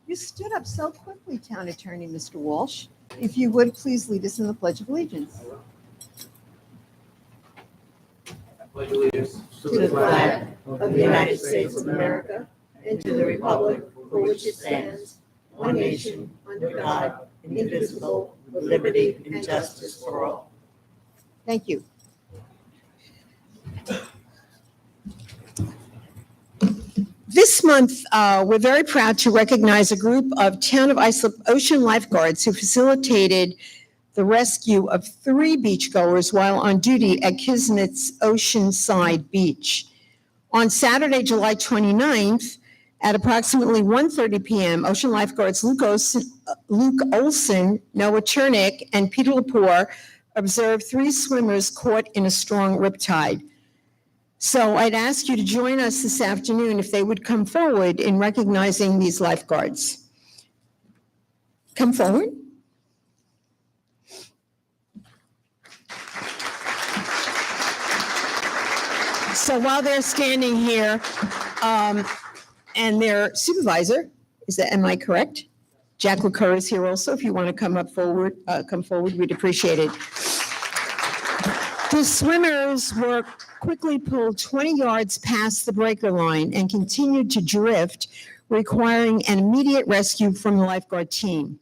You stood up so quickly, Town Attorney Mr. Walsh. If you would, please lead us in the Pledge of Allegiance. Pledge allegiance to the flag of the United States of America and to the republic for which it stands, one nation, under God, indivisible, with liberty and justice for all. Thank you. This month, we're very proud to recognize a group of Town of Islip Ocean lifeguards who facilitated the rescue of 3 beachgoers while on duty at Kismet's Oceanside Beach. On Saturday, July 29th, at approximately 1:30 p.m., Ocean lifeguards Luke Olson, Noah Chernick, and Peter Lepore observed 3 swimmers caught in a strong riptide. So I'd ask you to join us this afternoon if they would come forward in recognizing these lifeguards. Come forward. So while they're standing here, and their supervisor, am I correct? Jack LaCour is here also. If you want to come forward, we'd appreciate it. The swimmers were quickly pulled 20 yards past the breaker line and continued to drift, requiring an immediate rescue from the lifeguard team.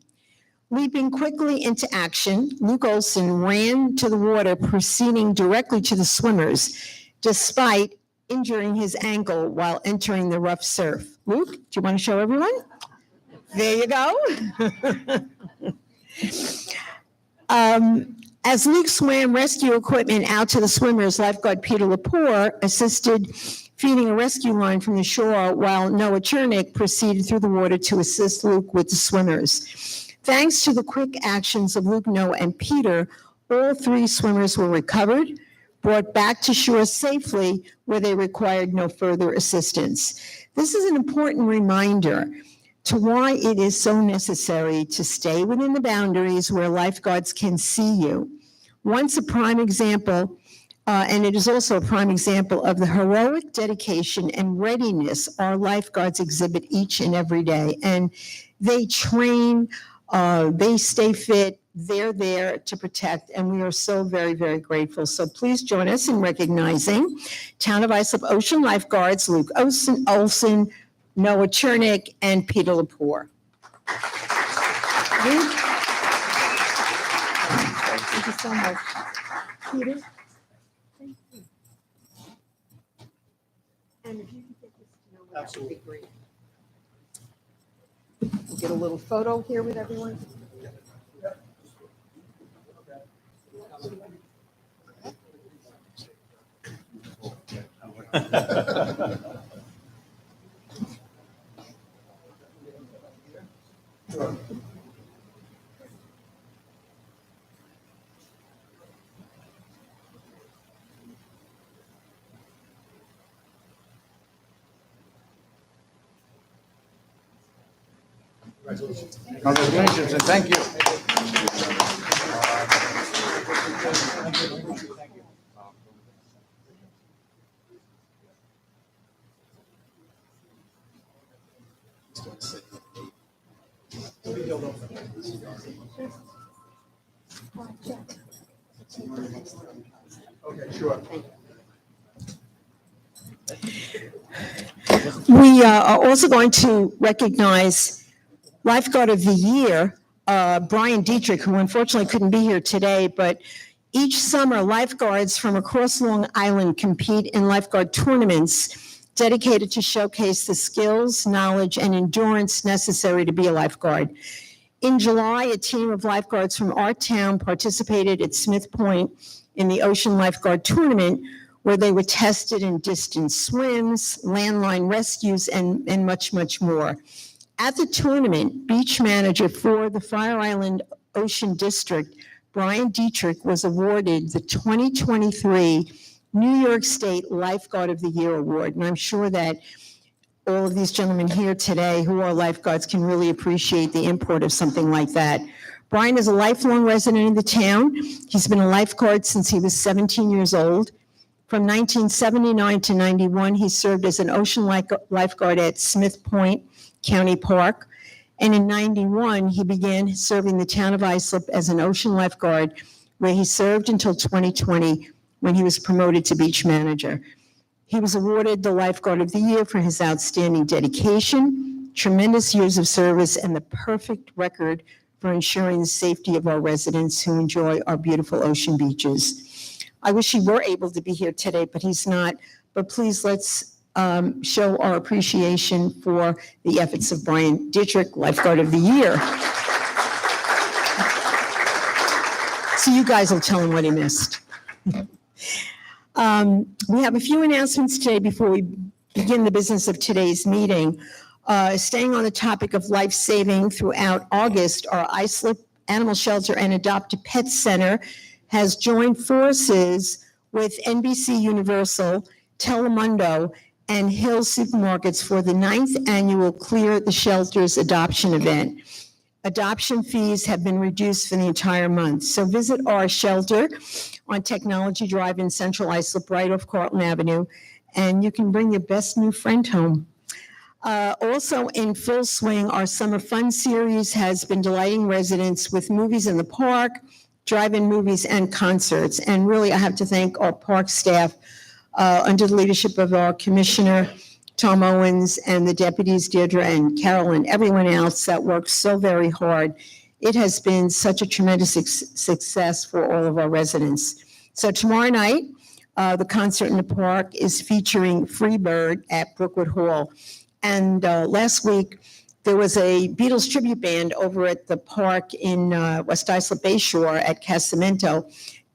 Leaping quickly into action, Luke Olson ran to the water, proceeding directly to the swimmers, despite injuring his ankle while entering the rough surf. Luke, do you want to show everyone? There you go. As Luke swam rescue equipment out to the swimmers, lifeguard Peter Lepore assisted feeding a rescue line from the shore while Noah Chernick proceeded through the water to assist Luke with the swimmers. Thanks to the quick actions of Luke, Noah, and Peter, all 3 swimmers were recovered, brought back to shore safely where they required no further assistance. This is an important reminder to why it is so necessary to stay within the boundaries where lifeguards can see you. Once a prime example, and it is also a prime example of the heroic dedication and readiness our lifeguards exhibit each and every day. And they train, they stay fit, they're there to protect, and we are so very, very grateful. So please join us in recognizing Town of Islip Ocean lifeguards Luke Olson, Noah Chernick, and Peter Lepore. Thank you so much. Peter? Thank you. And if you could get this to Noah, that would be great. We'll get a little photo here with everyone. Congratulations and thank you. Okay, sure. We are also going to recognize Lifeguard of the Year, Brian Dietrich, who unfortunately couldn't be here today, but each summer, lifeguards from across Long Island compete in lifeguard tournaments dedicated to showcase the skills, knowledge, and endurance necessary to be a lifeguard. In July, a team of lifeguards from our town participated at Smith Point in the Ocean Lifeguard Tournament, where they were tested in distance swims, landline rescues, and much, much more. At the tournament, beach manager for the Fire Island Ocean District, Brian Dietrich, was awarded the 2023 New York State Lifeguard of the Year Award. And I'm sure that all of these gentlemen here today who are lifeguards can really appreciate the import of something like that. Brian is a lifelong resident of the town. He's been a lifeguard since he was 17 years old. From 1979 to 91, he served as an ocean lifeguard at Smith Point County Park. And in 91, he began serving the town of Islip as an ocean lifeguard, where he served until 2020, when he was promoted to beach manager. He was awarded the Lifeguard of the Year for his outstanding dedication, tremendous years of service, and the perfect record for ensuring the safety of our residents who enjoy our beautiful ocean beaches. I wish he were able to be here today, but he's not. But please, let's show our appreciation for the efforts of Brian Dietrich, Lifeguard of the Year. So you guys will tell him what he missed. We have a few announcements today before we begin the business of today's meeting. Staying on the topic of life-saving throughout August, our Islip Animal Shelter and Adopt a Pet Center has joined forces with NBC Universal, Telemundo, and Hill Supermarkets for the 9th annual Clear the Shelters adoption event. Adoption fees have been reduced for the entire month. So visit our shelter on Technology Drive in Central Islip, right off Carlton Avenue, and you can bring your best new friend home. Also in full swing, our Summer Fun Series has been delighting residents with movies in the park, drive-in movies, and concerts. And really, I have to thank our park staff under the leadership of our Commissioner, Tom Owens, and the deputies, Deirdre and Carol, and everyone else that worked so very hard. It has been such a tremendous success for all of our residents. So tomorrow night, the concert in the park is featuring Freebird at Brookwood Hall. And last week, there was a Beatles tribute band over at the park in West Islip Bayshore at Casamento.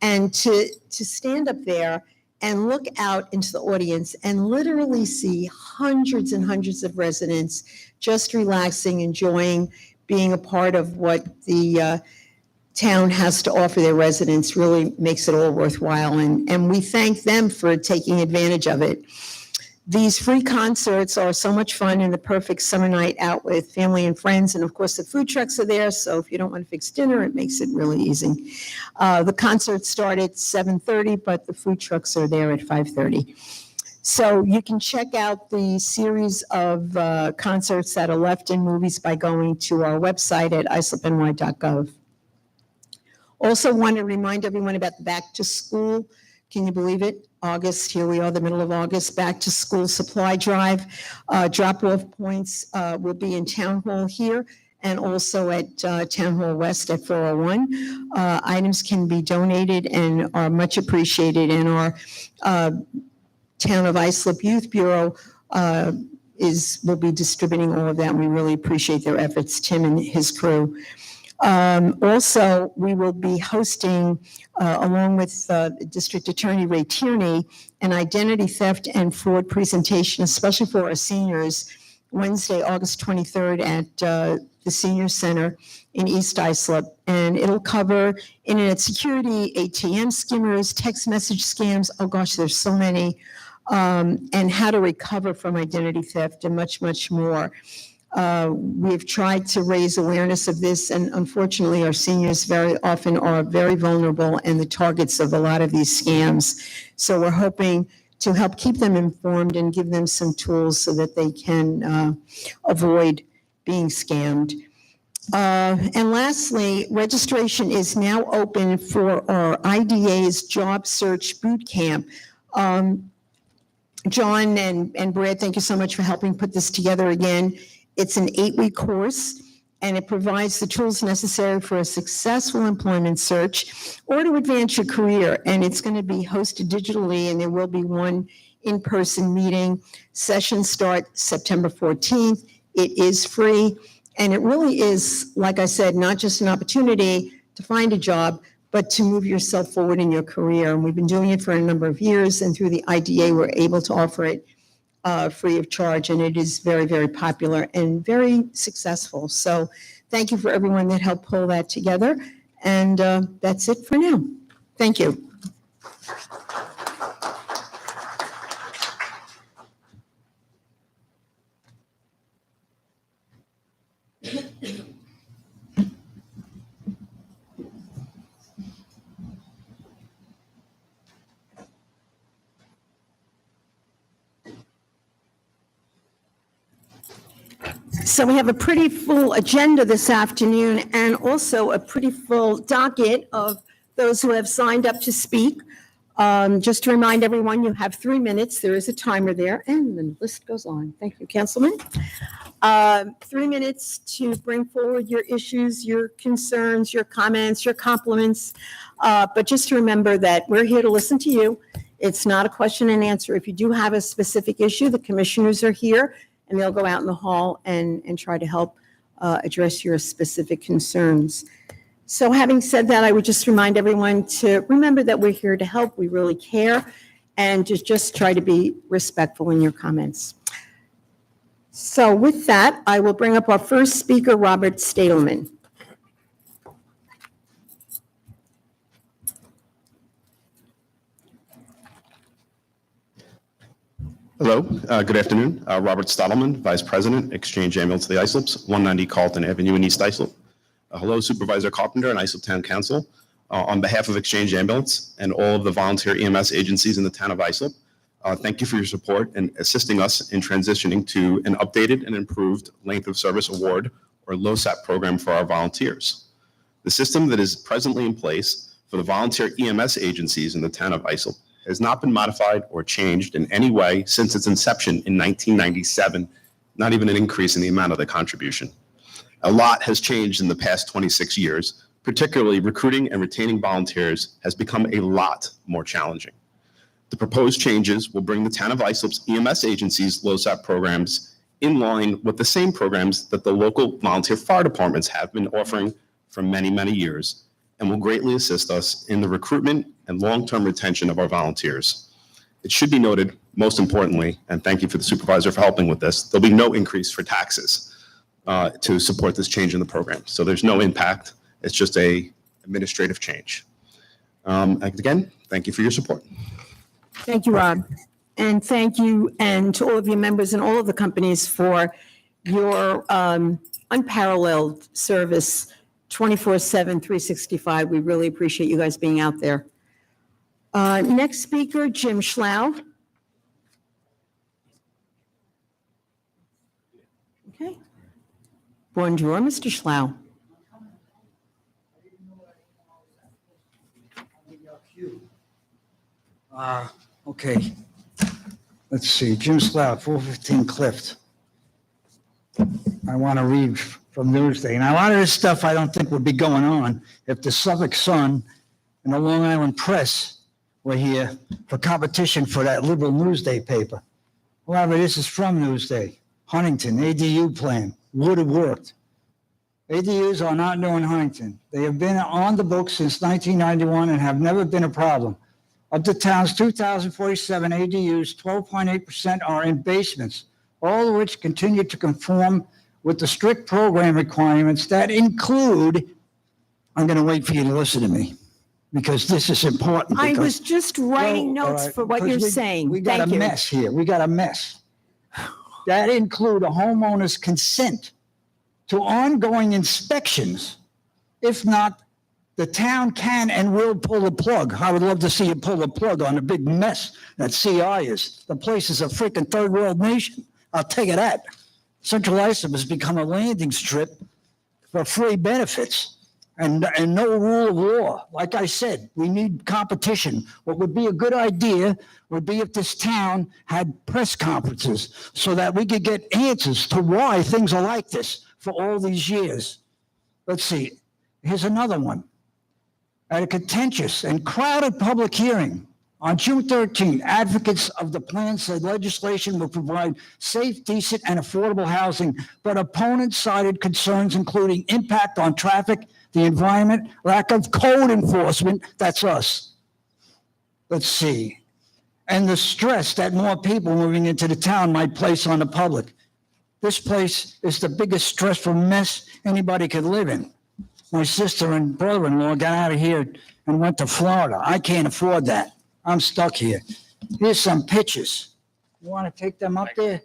And to stand up there and look out into the audience and literally see hundreds and hundreds of residents just relaxing, enjoying being a part of what the town has to offer their residents really makes it all worthwhile. And we thank them for taking advantage of it. These free concerts are so much fun and the perfect summer night out with family and friends. And of course, the food trucks are there. So if you don't want to fix dinner, it makes it really easy. The concerts start at 7:30, but the food trucks are there at 5:30. So you can check out the series of concerts that are left in movies by going to our website at islipny.gov. Also want to remind everyone about the back to school. Can you believe it? August, here we are, the middle of August, back to school supply drive. Drop-off points will be in Town Hall here and also at Town Hall West at 401. Items can be donated and are much appreciated. And our Town of Islip Youth Bureau will be distributing all of that. And we really appreciate their efforts, Tim and his crew. Also, we will be hosting, along with District Attorney Ray Tierney, an identity theft and fraud presentation, especially for our seniors, Wednesday, August 23rd at the Senior Center in East Islip. And it'll cover internet security, ATM skimmers, text message scams. Oh gosh, there's so many. And how to recover from identity theft and much, much more. We've tried to raise awareness of this, and unfortunately, our seniors very often are very vulnerable and the targets of a lot of these scams. So we're hoping to help keep them informed and give them some tools so that they can avoid being scammed. And lastly, registration is now open for our IDA's Job Search Boot Camp. John and Brad, thank you so much for helping put this together again. It's an 8-week course, and it provides the tools necessary for a successful employment search or to advance your career. And it's going to be hosted digitally, and there will be one in-person meeting. Sessions start September 14th. It is free, and it really is, like I said, not just an opportunity to find a job, but to move yourself forward in your career. And we've been doing it for a number of years, and through the IDA, we're able to offer it free of charge, and it is very, very popular and very successful. So thank you for everyone that helped pull that together, and that's it for now. Thank you. So we have a pretty full agenda this afternoon and also a pretty full docket of those who have signed up to speak. Just to remind everyone, you have 3 minutes. There is a timer there, and the list goes on. Thank you, Councilman. 3 minutes to bring forward your issues, your concerns, your comments, your compliments. But just to remember that we're here to listen to you. It's not a question and answer. If you do have a specific issue, the commissioners are here, and they'll go out in the hall and try to help address your specific concerns. So having said that, I would just remind everyone to remember that we're here to help. We really care, and just try to be respectful in your comments. So with that, I will bring up our first speaker, Robert Stadelman. Hello, good afternoon. Robert Stadelman, Vice President, Exchange Ambulance of the Islops, 190 Carlton Avenue in East Islip. Hello, Supervisor Carpenter and Islip Town Council. On behalf of Exchange Ambulance and all of the volunteer EMS agencies in the town of Islip, thank you for your support and assisting us in transitioning to an updated and improved Length of Service Award, or LOSAP program, for our volunteers. The system that is presently in place for the volunteer EMS agencies in the town of Islip has not been modified or changed in any way since its inception in 1997, not even an increase in the amount of the contribution. A lot has changed in the past 26 years, particularly recruiting and retaining volunteers has become a lot more challenging. The proposed changes will bring the town of Islip's EMS agencies' LOSAP programs in line with the same programs that the local volunteer fire departments have been offering for many, many years, and will greatly assist us in the recruitment and long-term retention of our volunteers. It should be noted, most importantly, and thank you for the supervisor for helping with this, there'll be no increase for taxes to support this change in the program. So there's no impact. It's just a administrative change. Again, thank you for your support. Thank you, Rob. And thank you, and to all of your members and all of the companies for your unparalleled service 24/7, 365. We really appreciate you guys being out there. Next speaker, Jim Schlau. Okay. Bonjour, Mr. Schlau. Okay. Let's see, Jim Slout, 415 Clift. I want to read from Newsday. And a lot of this stuff I don't think would be going on if the Suffolk Sun and the Long Island Press were here for competition for that liberal Newsday paper. However, this is from Newsday. Huntington, ADU plan, would have worked. ADUs are not new in Huntington. They have been on the books since 1991 and have never been a problem. Of the town's 2,047 ADUs, 12.8% are in basements, all of which continue to conform with the strict program requirements that include, I'm going to wait for you to listen to me, because this is important. I because- was just writing Well, all notes right, for what because you're saying. We got Thank a you. mess here. We got a mess. That include a homeowner's consent to ongoing inspections. If not, the town can and will pull the plug. I would love to see you pull the plug on the big mess that CI is. The place is a freaking third world nation. I'll tell you that. Central Islip has become a landing strip for free benefits and no rule of law. Like I said, we need competition. What would be a good idea would be if this town had press conferences so that we could get answers to why things are like this for all these years. Let's see. Here's another one. At a contentious and crowded public hearing on June 13, advocates of the plan said legislation will provide safe, decent, and affordable housing, but opponents cited concerns including impact on traffic, the environment, lack of code enforcement, that's us. Let's see. And the stress that more people moving into the town might place on the public. This place is the biggest stressful mess anybody could live in. My sister and brother-in-law got out of here and went to Florida. I can't afford that. I'm stuck here. Here's some pictures. You want to take them up there?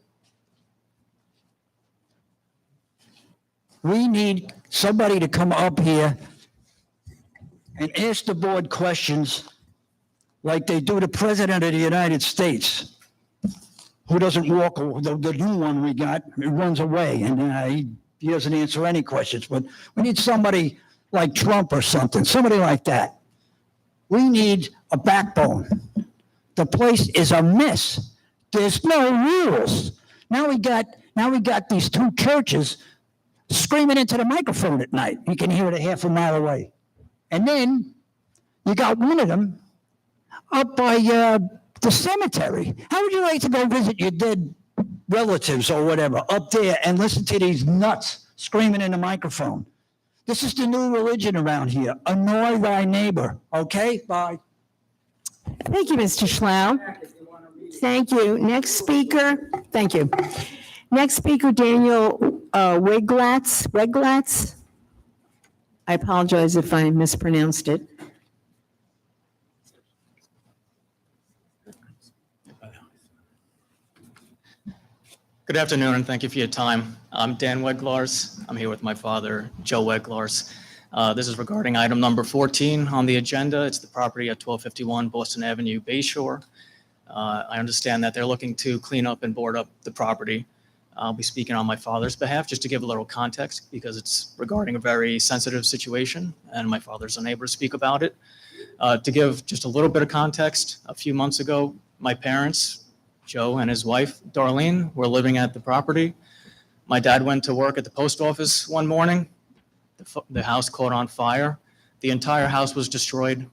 We need somebody to come up here and ask the board questions like they do the President of the United States. who doesn't walk, the new one we got, he runs away, and he doesn't answer any questions. But we need somebody like Trump or something, somebody like that. We need a backbone. The place is a mess. There's no rules. Now we got these two churches screaming into the microphone at night. You can hear it a half a mile away. And then you got one of them up by the cemetery. How would you like to go visit your dead relatives or whatever up there and listen to these nuts screaming in the microphone? This is the new religion around here. Annoy thy neighbor. Okay? Bye. Thank you, Mr. Schlau. Thank you. Next speaker, thank you. Next speaker, Daniel Weglatz. I apologize if I mispronounced it. Good afternoon, and thank you for your time. I'm Dan Weglars. I'm here with my father, Joe Weglars. This is regarding item number 14 on the agenda. It's the property at 1251 Boston Avenue, Bayshore. I understand that they're looking to clean up and board up the property. I'll be speaking on my father's behalf just to give a little context because it's regarding a very sensitive situation, and my father's unable to speak about it. To give just a little bit of context, a few months ago, my parents, Joe and his wife, Darlene, were living at the property. My dad went to work at the post office one morning. The house caught on fire. The entire house was destroyed,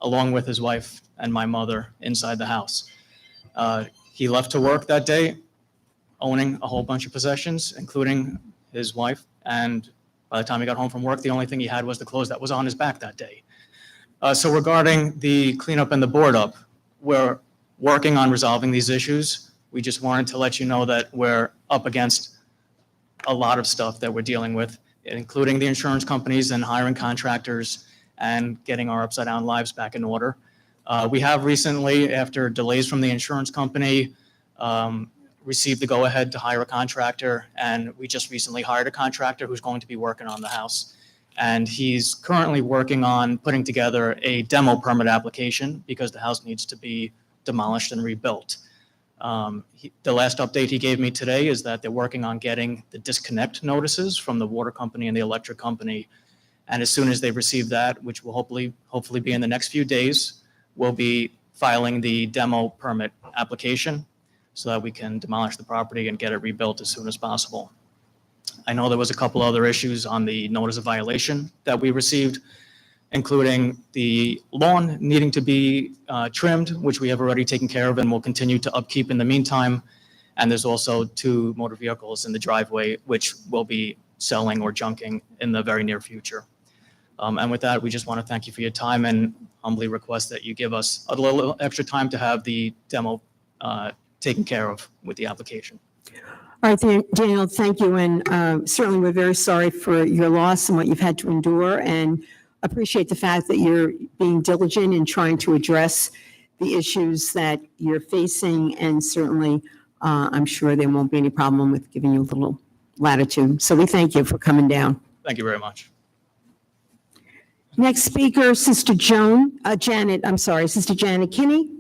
along with his wife and my mother inside the house. He left to work that day, owning a whole bunch of possessions, including his wife. And by the time he got home from work, the only thing he had was the clothes that was on his back that day. So regarding the cleanup and the board up, we're working on resolving these issues. We just wanted to let you know that we're up against a lot of stuff that we're dealing with, including the insurance companies and hiring contractors and getting our upside down lives back in order. We have recently, after delays from the insurance company, received the go-ahead to hire a contractor, and we just recently hired a contractor who's going to be working on the house. And he's currently working on putting together a demo permit application because the house needs to be demolished and rebuilt. The last update he gave me today is that they're working on getting the disconnect notices from the water company and the electric company. And as soon as they receive that, which will hopefully be in the next few days, we'll be filing the demo permit application so that we can demolish the property and get it rebuilt as soon as possible. I know there was a couple other issues on the notice of violation that we received, including the lawn needing to be trimmed, which we have already taken care of and will continue to upkeep in the meantime. And there's also 2 motor vehicles in the driveway, which will be selling or junking in the very near future. And with that, we just want to thank you for your time and humbly request that you give us a little extra time to have the demo taken care of with the application. All right, Daniel, thank you. And certainly we're very sorry for your loss and what you've had to endure, and appreciate the fact that you're being diligent in trying to address the issues that you're facing. And certainly, I'm sure there won't be any problem with giving you a little latitude. So we thank you for coming down. Thank you very much. Next speaker, Sister Janet Kinney.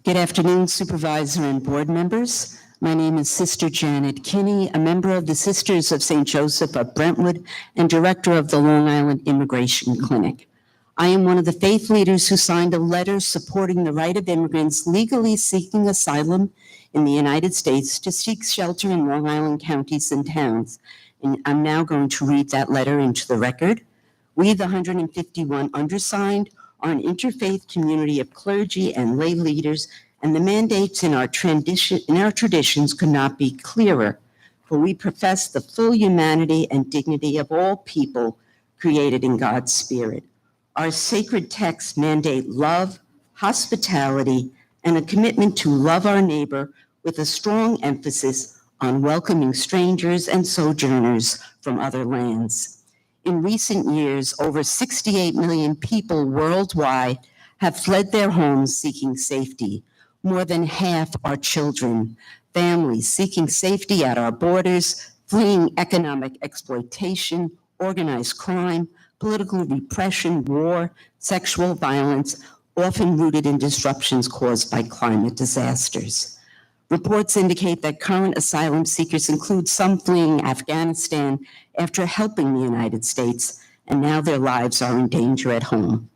Good afternoon, Supervisor and board members. My name is Sister Janet Kinney, a member of the Sisters of St. Joseph of Brentwood and director of the Long Island Immigration Clinic. I am one of the faith leaders who signed a letter supporting the right of immigrants legally seeking asylum in the United States to seek shelter in Long Island counties and towns. And I'm now going to read that letter into the record. We, the 151 undersigned, are an interfaith community of clergy and lay leaders, and the mandates in our traditions could not be clearer, for we profess the full humanity and dignity of all people created in God's spirit. Our sacred texts mandate love, hospitality, and a commitment to love our neighbor with a strong emphasis on welcoming strangers and sojourners from other lands. In recent years, over 68 million people worldwide have fled their homes seeking safety. More than half are children, families seeking safety at our borders, fleeing economic exploitation organized crime, political repression, war, sexual violence, often rooted in disruptions caused by climate disasters. Reports indicate that current asylum seekers include some fleeing Afghanistan after helping the United States, and now their lives are in danger at home.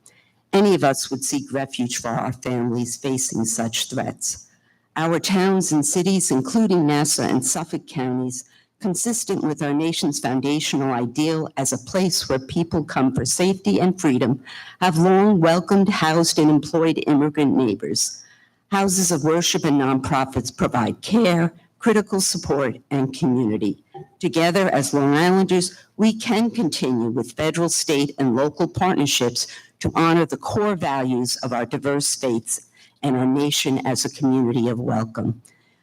Any of us would seek refuge for our families facing such threats. Our towns and cities, including Nassau and Suffolk counties, consistent with our nation's foundational ideal as a place where people come for safety and freedom, have long welcomed, housed, and employed immigrant neighbors. Houses of worship and nonprofits provide care, critical support, and community. Together, as Long Islanders, we can continue with federal, state, and local partnerships to honor the core values of our diverse faiths and our nation as a community of welcome.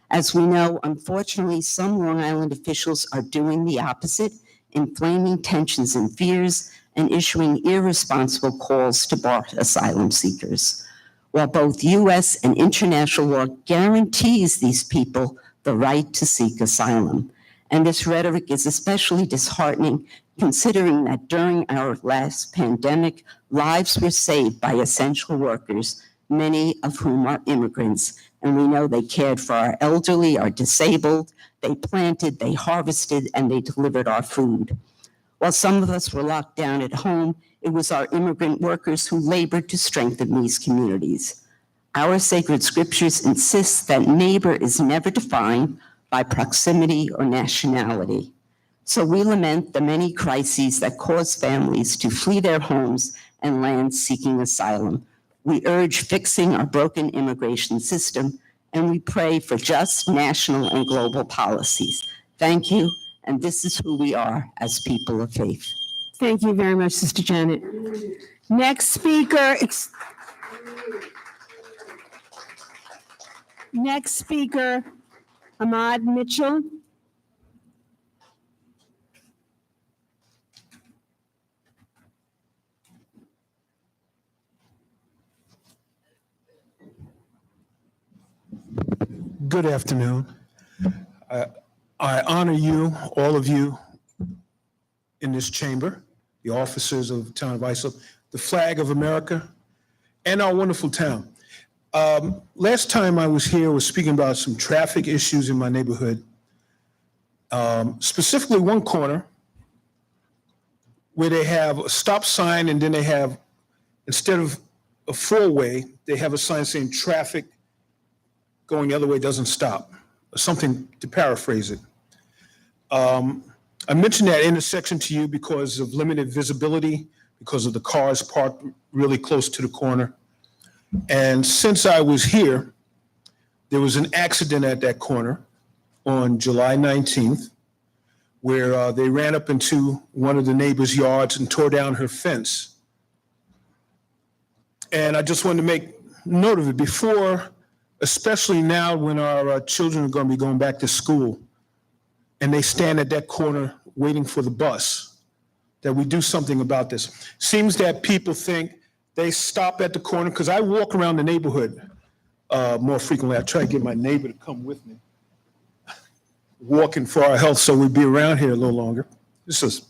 As we know, unfortunately, some Long Island officials are doing the opposite, inflaming tensions and fears and issuing irresponsible calls to bar asylum seekers. While both U.S. and international law guarantees these people the right to seek asylum. And this rhetoric is especially disheartening considering that during our last pandemic, lives were saved by essential workers, many of whom are immigrants. And we know they cared for our elderly, our disabled, they planted, they harvested, and they delivered our food. While some of us were locked down at home, it was our immigrant workers who labored to strengthen these communities. Our sacred scriptures insist that neighbor is never defined by proximity or nationality. So we lament the many crises that cause families to flee their homes and land seeking asylum. We urge fixing our broken immigration system, and we pray for just national and global policies. Thank you, and this is who we are as people of faith. Thank you very much, Sister Janet. Next speaker, Ahmad Mitchell. Good afternoon. I honor you, all of you in this chamber, the officers of the town of Islip, the flag of America, and our wonderful town. Last time I was here was speaking about some traffic issues in my neighborhood, specifically one corner where they have a stop sign and then they have, instead of a four-way, they have a sign saying traffic going the other way doesn't stop, or something to paraphrase it. I mentioned that intersection to you because of limited visibility, because of the cars parked really close to the corner. And since I was here, there was an accident at that corner on July 19th, where they ran up into one of the neighbor's yards and tore down her fence. And I just wanted to make note of it before, especially now when our children are going to be going back to school and they stand at that corner waiting for the bus, that we do something about this. Seems that people think they stop at the corner, because I walk around the neighborhood more frequently. I try to get my neighbor to come with me, walking for our health, so we'd be around here a little longer. This is,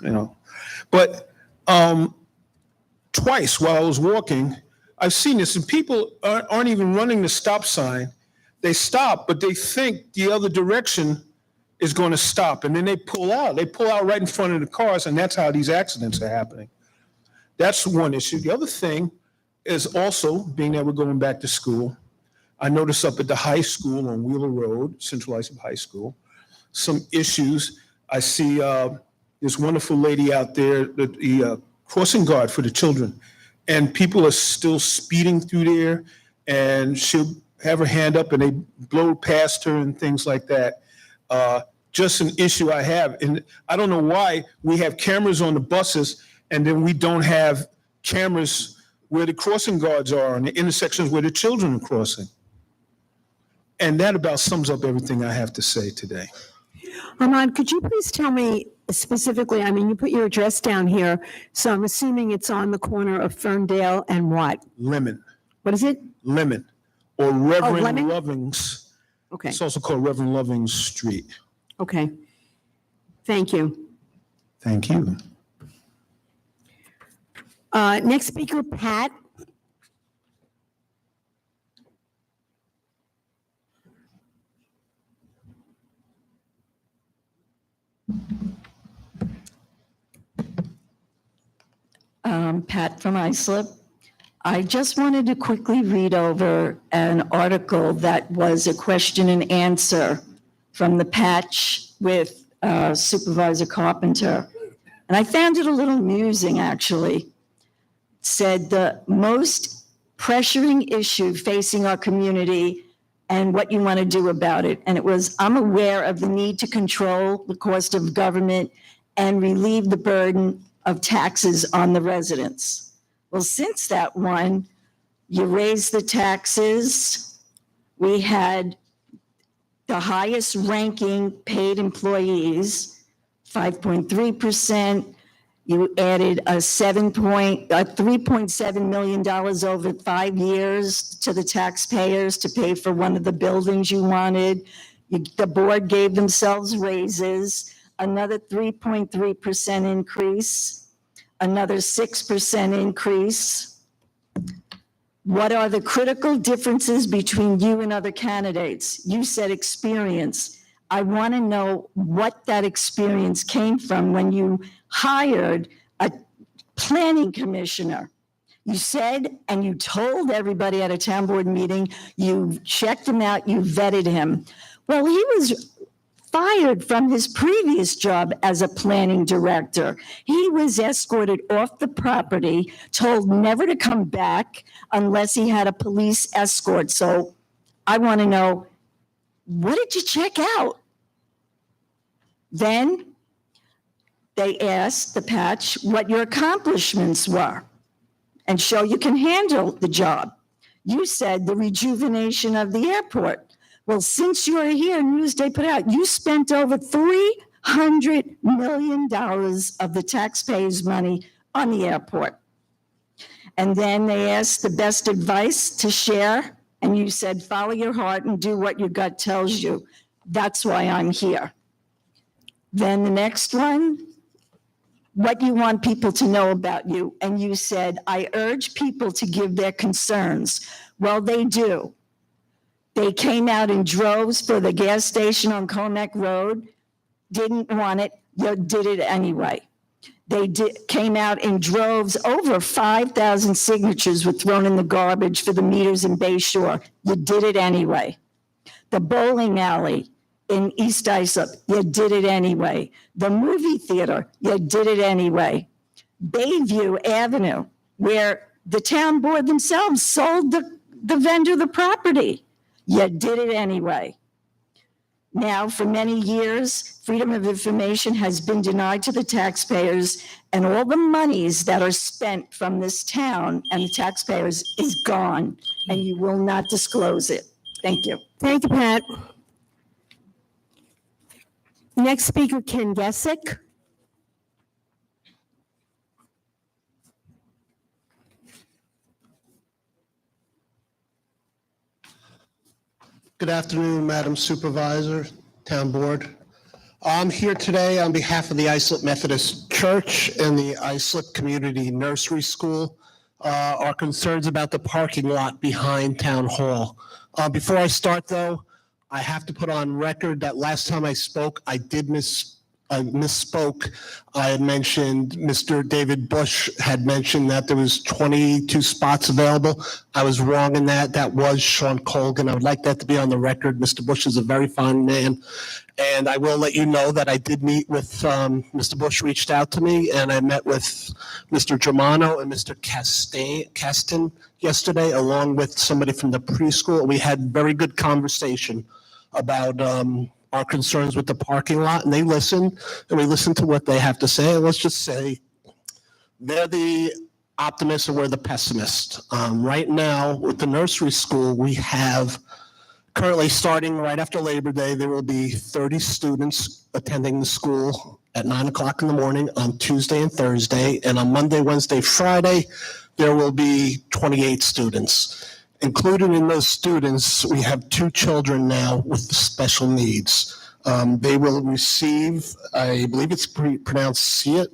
but twice while I was walking, I've seen this, and people aren't even running the stop sign. They stop, but they think the other direction is going to stop, and then they pull out. They pull out right in front of the cars, and that's how these accidents are happening. That's one issue. The other thing is also, being that we're going back to school, I noticed up at the high school on Wheeler Road, Central Islip High School, some issues. I see this wonderful lady out there, the crossing guard for the children, and people are still speeding through there, and she'll have her hand up and they blow past her and things like that. Just an issue I have. And I don't know why we have cameras on the buses and then we don't have cameras where the crossing guards are and the intersections where the children are crossing. And that about sums up everything I have to say today. Ahmad, could you please tell me specifically, you put your address down here, so I'm assuming it's on the corner of Ferndale and what? Lemon. What is it? Lemon, or Reverend Lemon? Lovings. Okay, It's also called Reverend Lovings Street. okay. Thank you. Thank you. Next speaker, Pat. Pat from Islip. I just wanted to quickly read over an article that was a question and answer from the Patch with Supervisor Carpenter. And I found it a little amusing, actually. It said the most pressuring issue facing our community and what you want to do about it. And it was, I'm aware of the need to control the cost of government and relieve the burden of taxes on the residents. Well, since that one, you raised the taxes. We had the highest ranking paid employees, 5.3%. You added a $3.7 million over 5 years to the taxpayers to pay for one of the buildings you wanted. The board gave themselves raises, another 3.3% increase, another 6% increase. What are the critical differences between you and other candidates? You said experience. I want to know what that experience came from when you hired a planning commissioner. You said, and you told everybody at a town board meeting, you checked him out, you vetted him. Well, he was fired from his previous job as a planning director. He was escorted off the property, told never to come back unless he had a police escort. So I want to know, what did you check out? Then they asked the Patch what your accomplishments were and show you can handle the job. You said the rejuvenation of the airport. Well, since you are here, Newsday put out, you spent over $300 million of the taxpayers' money on the airport. And then they asked the best advice to share, and you said, follow your heart and do what your gut tells you. That's why I'm here. Then the next one, what you want people to know about you. And you said, I urge people to give their concerns. Well, they do. They came out in droves for the gas station on Comac Road, didn't want it, you did it anyway. Came out in droves, over 5,000 signatures were thrown in the garbage for the meters in Bay Shore. You did it anyway. The bowling alley in East Islip, you did it anyway. The movie theater, you did it anyway. Bayview Avenue, where the town board themselves sold the vendor the property. You did it anyway. Now, for many years, freedom of information has been denied to the taxpayers, and all the monies that are spent from this town and the taxpayers is gone, and you will not disclose it. Thank you. Thank you, Pat. Next speaker, Ken Gesick. Good afternoon, Madam Supervisor, Town Board. I'm here today on behalf of the Islip Methodist Church and the Islip Community Nursery School. Our concerns about the parking lot behind Town Hall. Before I start, though, I have to put on record that last time I spoke, I misspoke. I had mentioned, Mr. David Bush had mentioned that there was 22 spots available. I was wrong in that. That was Sean Colgan. I would like that to be on the record. Mr. Bush is a very fine man. And I will let you know that I did meet with, Mr. Bush reached out to me, and I met with Mr. Germano and Mr. Caston yesterday, along with somebody from the preschool. We had very good conversation about our concerns with the parking lot, and they listened, and we listened to what they have to say. And let's just say they're the optimists and we're the pessimists. Right now, with the nursery school, we have currently, starting right after Labor Day, there will be 30 students attending the school at 9 o'clock in the morning on Tuesday and Thursday. And on Monday, Wednesday, Friday, there will be 28 students. Included in those students, we have 2 children now with special needs. They will receive, I believe it's pronounced SEAT,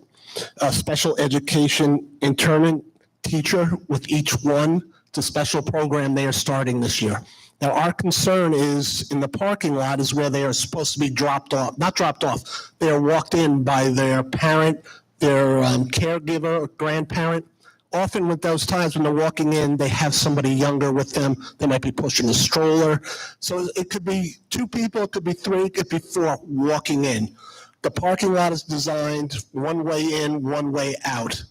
a special education internment teacher with each one. It's a special program they are starting this year. Now, our concern is in the parking lot is where they are supposed to be dropped off, not dropped off. They are walked in by their parent, their caregiver, or grandparent. Often with those times when they're walking in, they have somebody younger with them. They might be pushing a stroller. So it could be 2 people, it could be 3, it could be 4 walking in. The parking lot is designed one way in, one way out.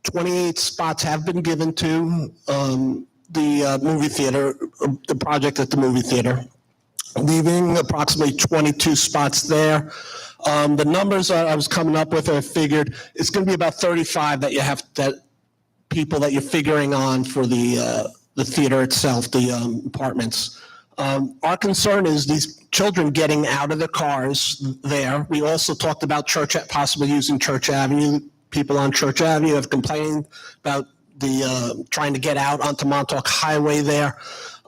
28 spots have been given to the movie theater, the project at the movie theater, leaving approximately 22 spots there. The numbers I was coming up with, I figured it's going to be about 35 that you have, that people that you're figuring on for the theater itself, the apartments. Our concern is these children getting out of their cars there. We also talked about possibly using Church Avenue. People on Church Avenue have complained about the trying to get out onto Montauk Highway there.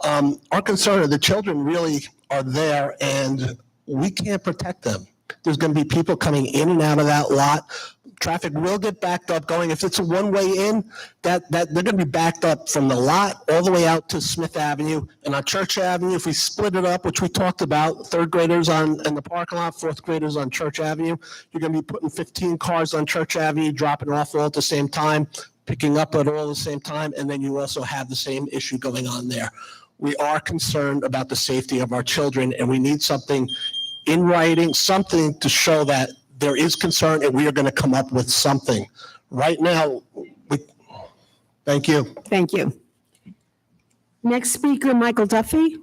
Our concern are the children really are there and we can't protect them. There's going to be people coming in and out of that lot. Traffic will get backed up going. If it's a one-way in, that they're going to be backed up from the lot all the way out to Smith Avenue. And on Church Avenue, if we split it up, which we talked about, 3rd graders in the parking lot, 4th graders on Church Avenue, you're going to be putting 15 cars on Church Avenue, dropping off all at the same time, picking up at all the same time, and then you also have the same issue going on there. We are concerned about the safety of our children, and we need something in writing, something to show that there is concern and we are going to come up with something. Right now, thank you. Thank you. Next speaker, Michael Duffy.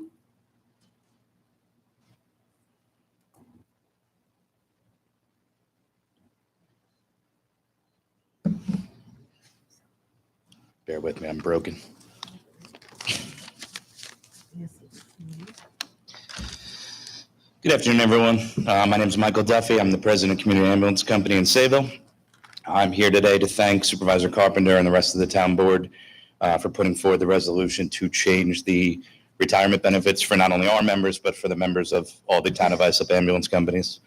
Bear with me, I'm broken. Good afternoon, everyone. My name is Michael Duffy. I'm the president of Community Ambulance Company in Sayville. I'm here today to thank Supervisor Carpenter and the rest of the town board for putting forward the resolution to change the retirement benefits for not only our members, but for the members of all the town of Islip ambulance companies.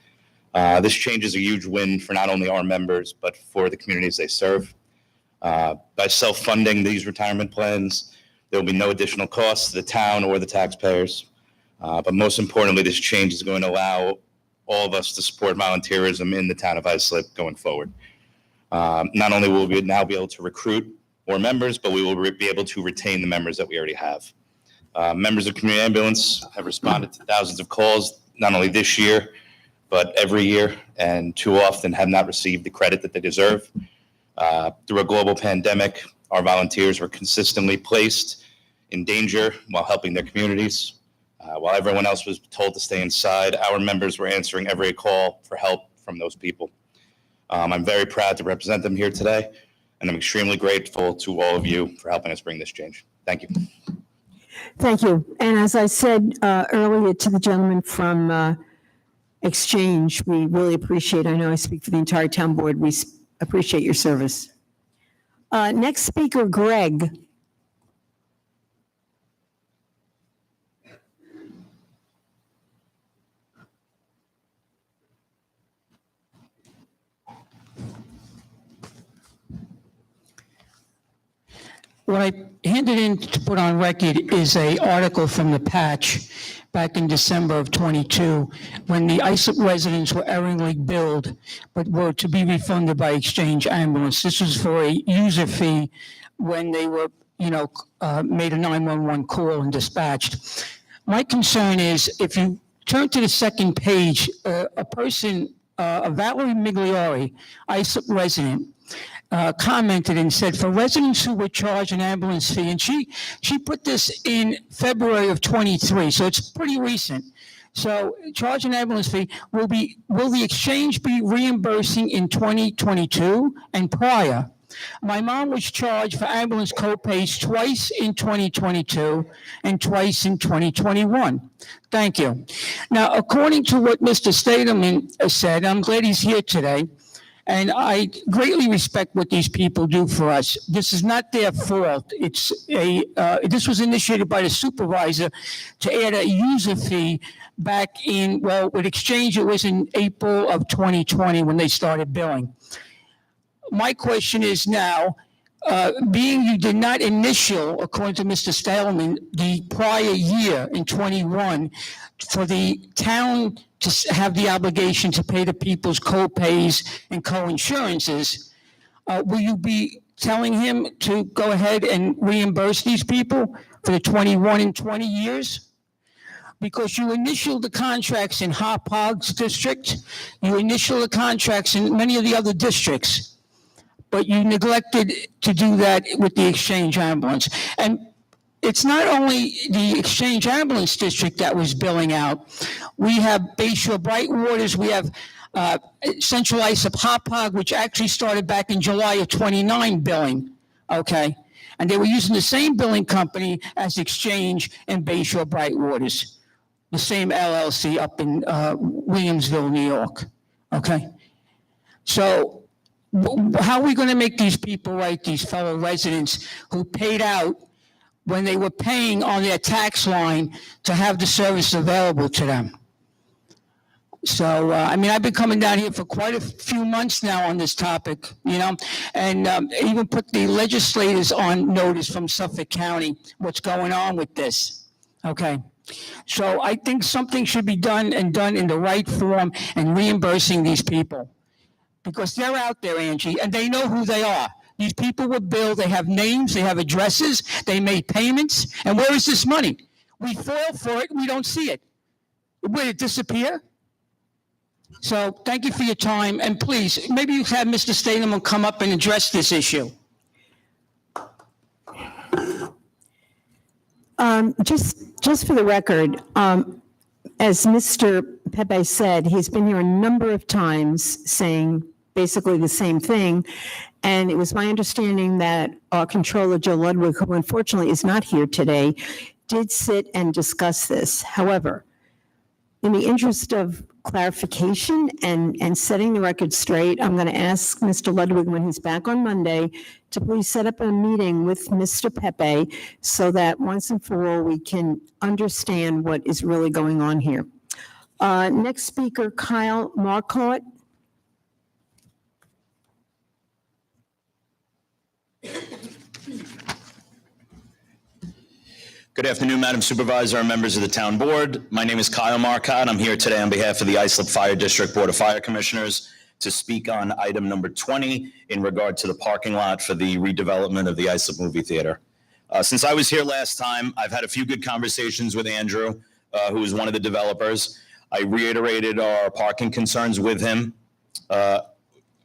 This change is a huge win for not only our members, but for the communities they serve. By self-funding these retirement plans, there will be no additional costs to the town or the taxpayers. But most importantly, this change is going to allow all of us to support volunteerism in the town of Islip going forward. Not only will we now be able to recruit more members, but we will be able to retain the members that we already have. Members of Community Ambulance have responded to thousands of calls, not only this year, but every year, and too often have not received the credit that they deserve. Through a global pandemic, our volunteers were consistently placed in danger while helping their communities. While everyone else was told to stay inside, our members were answering every call for help from those people. I'm very proud to represent them here today, and I'm extremely grateful to all of you for helping us bring this change. Thank you. Thank you. And as I said earlier to the gentleman from Exchange, we really appreciate, I know I speak for the entire town board, we appreciate your service. Next speaker, Greg. What I handed in to put on record is a article from the Patch back in December of 22, when the Islip residents were erringly billed, but were to be refunded by Exchange Ambulance. This was for a user fee when they were, made a 911 call and dispatched. My concern is if you turn to the second page, a person, Valerie Migliori, Islip resident, commented and said, for residents who were charged an ambulance fee, and she put this in February of 23, so it's pretty recent. So charge an ambulance fee, will the Exchange be reimbursing in 2022 and prior? My mom was charged for ambulance co-pays twice in 2022 and twice in 2021. Thank you. Now, according to what Mr. Stadelman said, I'm glad he's here today, and I greatly respect what these people do for us. This is not their fault. This was initiated by the supervisor to add a user fee back in, with Exchange, it was in April of 2020 when they started billing. my question is now, being you did not initial, according to Mr. Stallman, the prior year in 21, for the town to have the obligation to pay the people's co-pays and co-insurances, will you be telling him to go ahead and reimburse these people for the 21 and 20 years? Because you initialed the contracts in Hauppauge's district, you initialed the contracts in many of the other districts, but you neglected to do that with the Exchange Ambulance. And it's not only the Exchange Ambulance District that was billing out. We have Bayshore Brightwaters, we have Central Islip Hauppauge, which actually started back in July of 29 billing, okay? And they were using the same billing company as Exchange and Bayshore Brightwaters, the same LLC up in Williamsville, New York, okay? So how are we going to make these people right, these fellow residents who paid out when they were paying on their tax line to have the service available to them? So, I mean, I've been coming down here for quite a few months now on this topic, you know, and even put the legislators on notice from Suffolk County, what's going on with this, okay? So I think something should be done and done in the right form and reimbursing these people. Because they're out there, Angie, and they know who they are. These people were billed, they have names, they have addresses, they made payments, and where is this money? We fall for it, we don't see it. Will it disappear? So thank you for your time, and please, maybe you have Mr. Statham come up and address this issue. Just for the record, as Mr. Pepe said, he's been here a number of times saying basically the same thing. And it was my understanding that our controller, Joe Ludwig, who unfortunately is not here today, did sit and discuss this. However, in the interest of clarification and setting the record straight, I'm going to ask Mr. Ludwig when he's back on Monday to please set up a meeting with Mr. Pepe so that once and for all we can understand what is really going on here. Next speaker, Kyle Marcotte. Good afternoon, Madam Supervisor and members of the Town Board. My name is Kyle Marcotte. I'm here today on behalf of the Islip Fire District Board of Fire Commissioners to speak on item number 20 in regard to the parking lot for the redevelopment of the Islip Movie Theater. Since I was here last time, I've had a few good conversations with Andrew, who is one of the developers. I reiterated our parking concerns with him.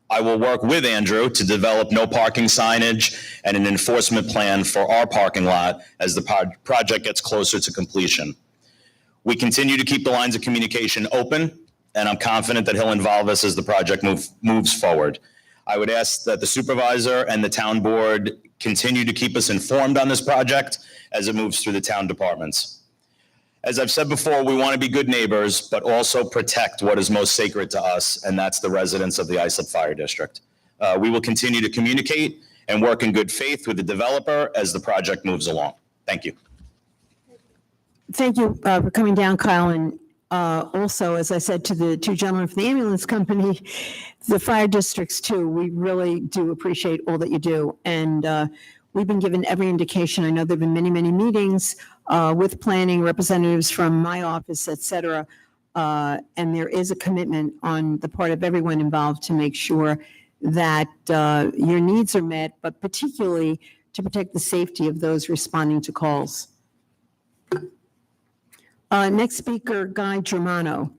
I will work with Andrew to develop no parking signage and an enforcement plan for our parking lot as the project gets closer to completion. We continue to keep the lines of communication open, and I'm confident that he'll involve us as the project moves forward. I would ask that the supervisor and the town board continue to keep us informed on this project as it moves through the town departments. As I've said before, we want to be good neighbors, but also protect what is most sacred to us, and that's the residents of the Islip Fire District. We will continue to communicate and work in good faith with the developer as the project moves along. Thank you. Thank you for coming down, Kyle. And also, as I said to the two gentlemen from the ambulance company, the fire districts too, we really do appreciate all that you do. And we've been given every indication. I know there've been many, many meetings with planning representatives from my office, et cetera. And there is a commitment on the part of everyone involved to make sure that your needs are met, but particularly to protect the safety of those responding to calls. Next speaker, Guy Germano.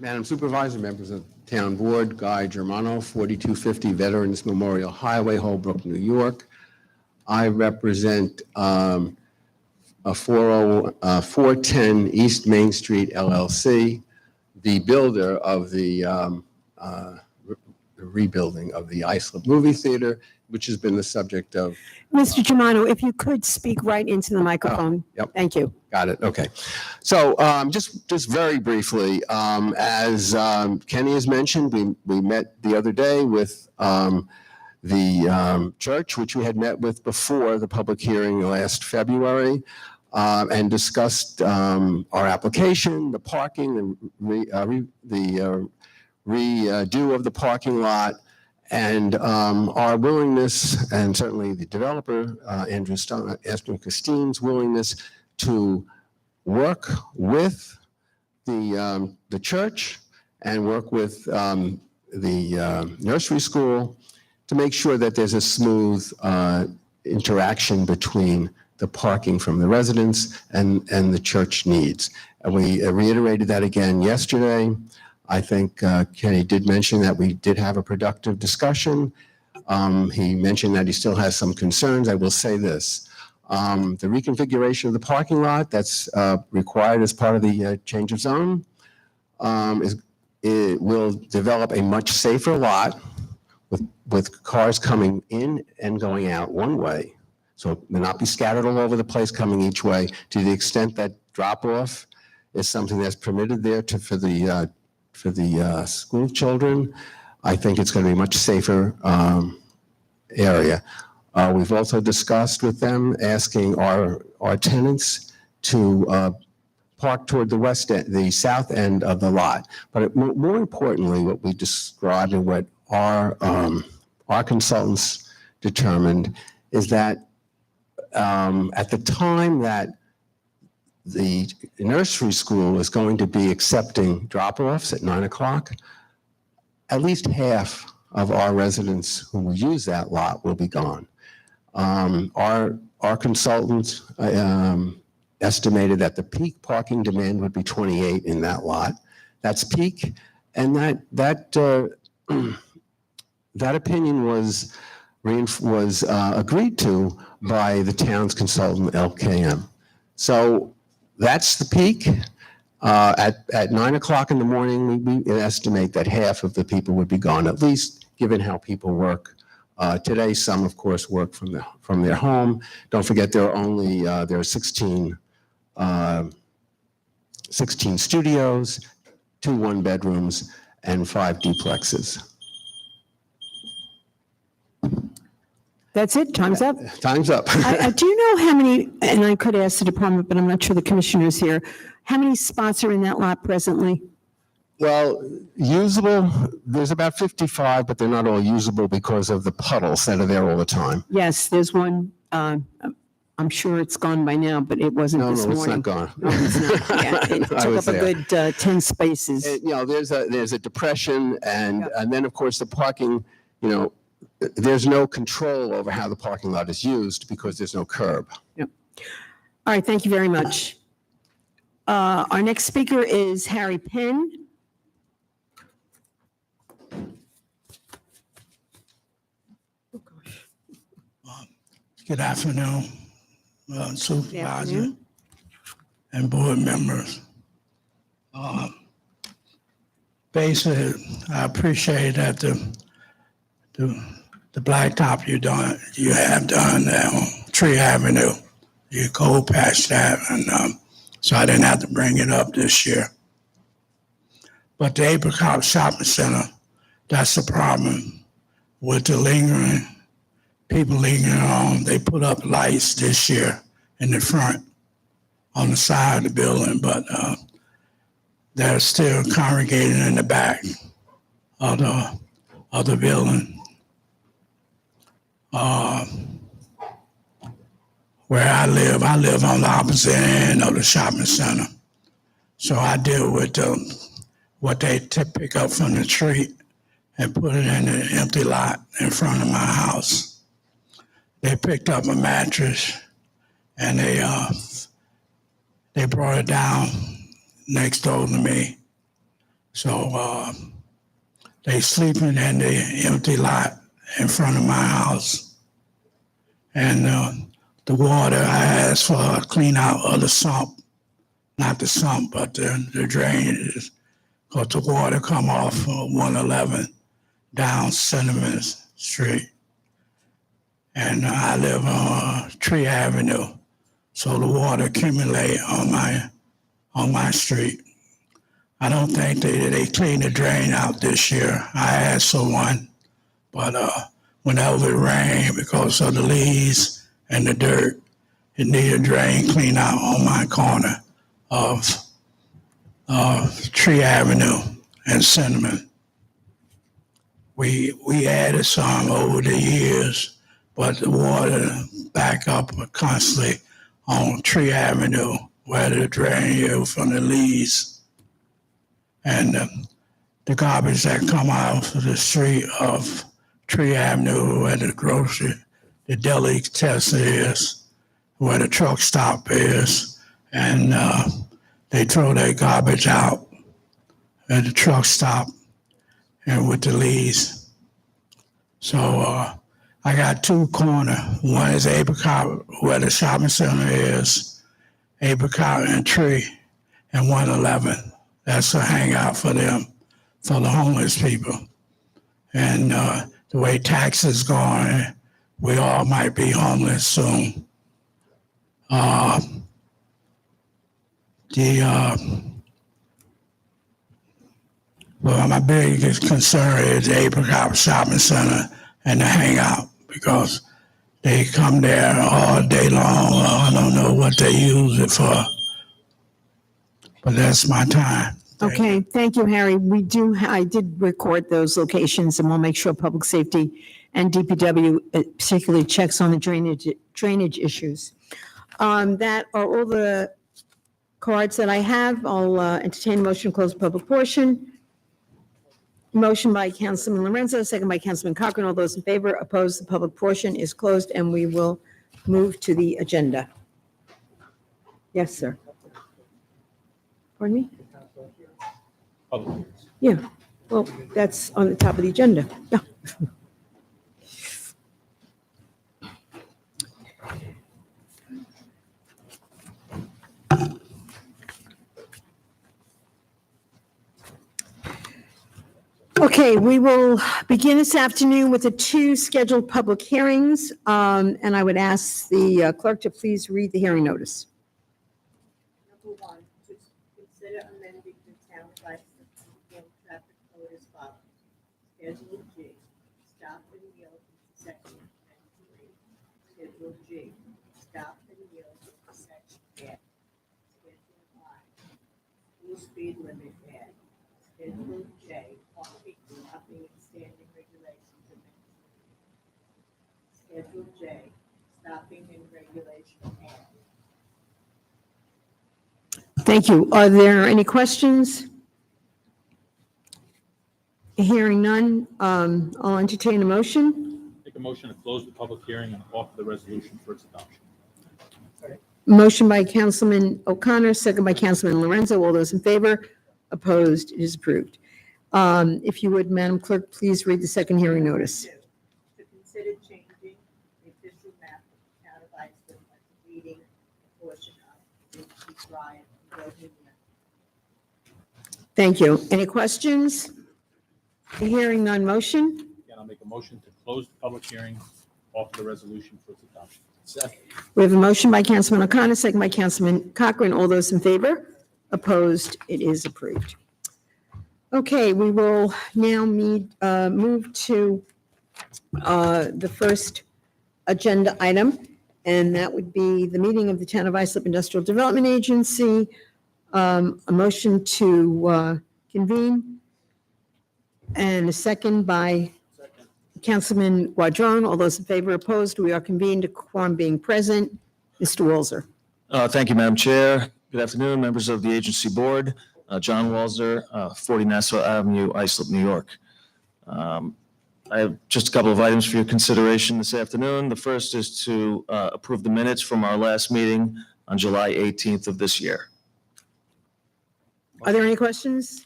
Madam Supervisor, members of the Town Board, Guy Germano, 4250 Veterans Memorial Highway, Holbrook, New York. I represent a 410 East Main Street LLC, the builder of the rebuilding of the Islip Movie Theater, which has been the subject of. Mr. Germano, if you could speak right into the microphone. Yep. Thank you. Got it. Okay. So just very briefly, as Kenny has mentioned, we met the other day with the church, which we had met with before the public hearing last February. and discussed our application, the parking, and the redo of the parking lot, and our willingness, and certainly the developer, Andrew Castine's willingness to work with the church and work with the nursery school to make sure that there's a smooth interaction between the parking from the residents and the church needs. And we reiterated that again yesterday. I think Kenny did mention that we did have a productive discussion. He mentioned that he still has some concerns. I will say this. The reconfiguration of the parking lot that's required as part of the change of zone it will develop a much safer lot with cars coming in and going out one way. So they'll not be scattered all over the place coming each way. To the extent that drop-off is something that's permitted there for the school children, I think it's going to be a much safer area. We've also discussed with them asking our tenants to park toward the south end of the lot. But more importantly, what we described and what our consultants determined is that at the time that the nursery school is going to be accepting drop-offs at 9 o'clock, at least half of our residents who will use that lot will be gone. Our consultant estimated that the peak parking demand would be 28 in that lot. That's peak, and that opinion was agreed to by the town's consultant, LKM. So that's the peak. At 9 o'clock in the morning, we estimate that half of the people would be gone, at least given how people work. Today, some, of course, work from their home. Don't forget, there are 16 studios, 2 one-bedrooms, and 5 duplexes. That's it, time's up. Time's up. Do you know how many, and I could ask the department, but I'm not sure the commissioner's here, how many spots are in that lot presently? Well, usable, there's about 55, but they're not all usable because of the puddles that are there all the time. Yes, there's one, I'm sure it's gone by now, but it wasn't No, this no, it's morning. not gone. No, it's not. Yeah, it I took was up a there. good 10 spaces. There's a depression, and then, of course, the parking, there's no control over how the parking lot is used because there's no curb. All right, thank you very much. Our next speaker is Harry Penn. Good afternoon, Supervisor and board members. Basically, I appreciate that the blacktop you have done there on Tree Avenue. You cold patched that, and so I didn't have to bring it up this year. But the Apricot Shopping Center, that's the problem with the people lingering on. They put up lights this year in the front on the side of the building, but they're still congregating in the back of the building. Where I live on the opposite end of the shopping center. So I deal with what they pick up from the street and put it in an empty lot in front of my house. They picked up a mattress and they brought it down next door to me. So they sleeping in the empty lot in front of my house. And the water, I asked for a clean out of the sump, not the sump, but the drainage, because the water come off 111 down Cinnamon Street. And I live on Tree Avenue, so the water accumulate on my street. I don't think they cleaned the drain out this year. I asked for one, but whenever it rained, because of the leaves and the dirt, it needed drain clean out on my corner of Tree Avenue and Cinnamon. We added some over the years, but the water back up constantly on Tree Avenue where the drain is from the leaves. And the garbage that come out of the street of Tree Avenue where the grocery, the delicatessen is, where the truck stop is, and they throw their garbage out at the truck stop and with the leaves. So I got two corners. One is Apricot, where the shopping center is, Apricot and Tree, and 111. That's a hangout for them, for the homeless people. And the way taxes going, we all might be homeless soon. Well, my biggest concern is the Apricot Shopping Center and the hangout, because they come there all day long. I don't know what they use it for, but that's my time. Okay, thank you, Harry. I did record those locations, and we'll make sure Public Safety and DPW particularly checks on the drainage issues. That are all the cards that I have. I'll entertain a motion to close the public portion. Motion by Councilman Lorenzo, second by Councilman Cochran. All those in favor, opposed, the public portion is closed, and we will move to the agenda. Yes, sir. Pardon me? Yeah, well, that's on the top of the agenda. Yeah. Okay, we will begin this afternoon with the two scheduled public hearings, and I would ask the clerk to please read the hearing notice. Number one, to consider amending the town license traffic code as follows. Schedule G, stop and yield section 93. Schedule G, stop and yield section F. Schedule I, full speed limit add. Schedule J, parking, stopping and standing regulations and maintenance. Schedule J, stopping and regulation add. Thank you. Are there any questions? Hearing none, I'll entertain a motion. Make a motion to close the public hearing and offer the resolution for its adoption. Motion by Councilman O'Connor, second by Councilman Lorenzo. All those in favor? Opposed? It is approved. If you would, Madam Clerk, please read the second hearing notice. To consider changing the official map of the town of Iceland by deleting a portion of Vinci Drive and Golden Lake. Thank you. Any questions? Hearing none, motion. Again, I'll make a motion to close the public hearing, offer the resolution for its adoption. Second. We have a motion by Councilman O'Connor, second by Councilman Cochran. All those in favor? Opposed? It is approved. Okay, we will now move to the first agenda item, and that would be the meeting of the Town of Islip Industrial Development Agency. A motion to convene, and a second by Councilman Guadron. All those in favor, opposed? We are convened, a quorum being present. Mr. Walzer. Thank you, Madam Chair. Good afternoon, members of the agency board. John Walzer, 40 Nassau Avenue, Islip, New York. I have just a couple of items for your consideration this afternoon. The first is to approve the minutes from our last meeting on July 18th of this year. Are there any questions?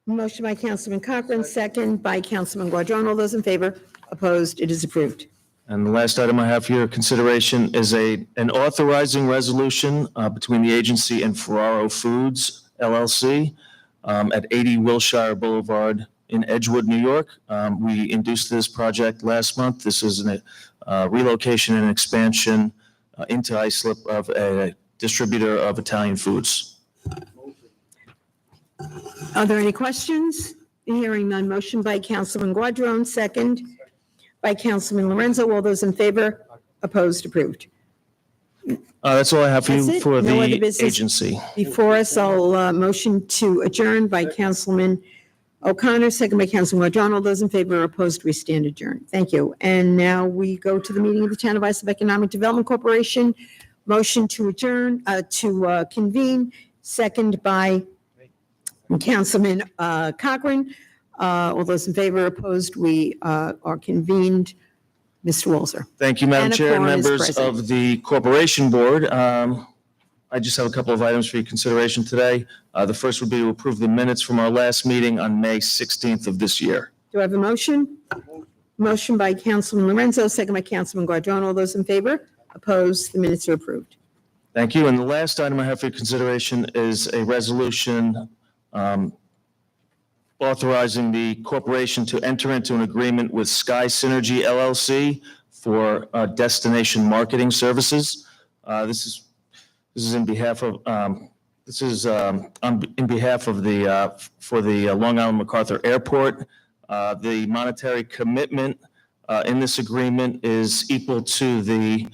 Motion by Councilman Cochran, second by Councilman Guadron. All those in favor, opposed? It is approved. And the last item I have for your consideration is an authorizing resolution between the agency and Ferraro Foods LLC at 80 Wilshire Boulevard in Edgewood, New York. We induced this project last month. This is a relocation and expansion into Islip of a distributor of Italian foods. Are there any questions? Hearing none. Motion by Councilman Guadron, second by Councilman Lorenzo. All those in favor, opposed, approved. That's all I have for That's you it? for No other the business? agency. Before us, I'll motion to adjourn by Councilman O'Connor, second by Councilman Guardrano. All those in favor or opposed, we stand adjourned. Thank you. And now we go to the meeting of the Town of Islip Economic Development Corporation. Motion to adjourn, to convene, second by Councilman Cochran. All those in favor or opposed, we are convened. Mr. Walzer. Thank you, Madam And a Chair and quorum is members present. of the Corporation Board. I just have a couple of items for your consideration today. The first would be to approve the minutes from our last meeting on May 16th of this year. Do I have a motion? Motion by Councilman Lorenzo, second by Councilman Guardrano. All those in favor? Opposed? The minutes are approved. Thank you. And the last item I have for your consideration is a resolution authorizing the corporation to enter into an agreement with Sky Synergy LLC for destination marketing services. This is in behalf of in behalf of the for the Long Island MacArthur Airport. The monetary commitment in this agreement is equal to the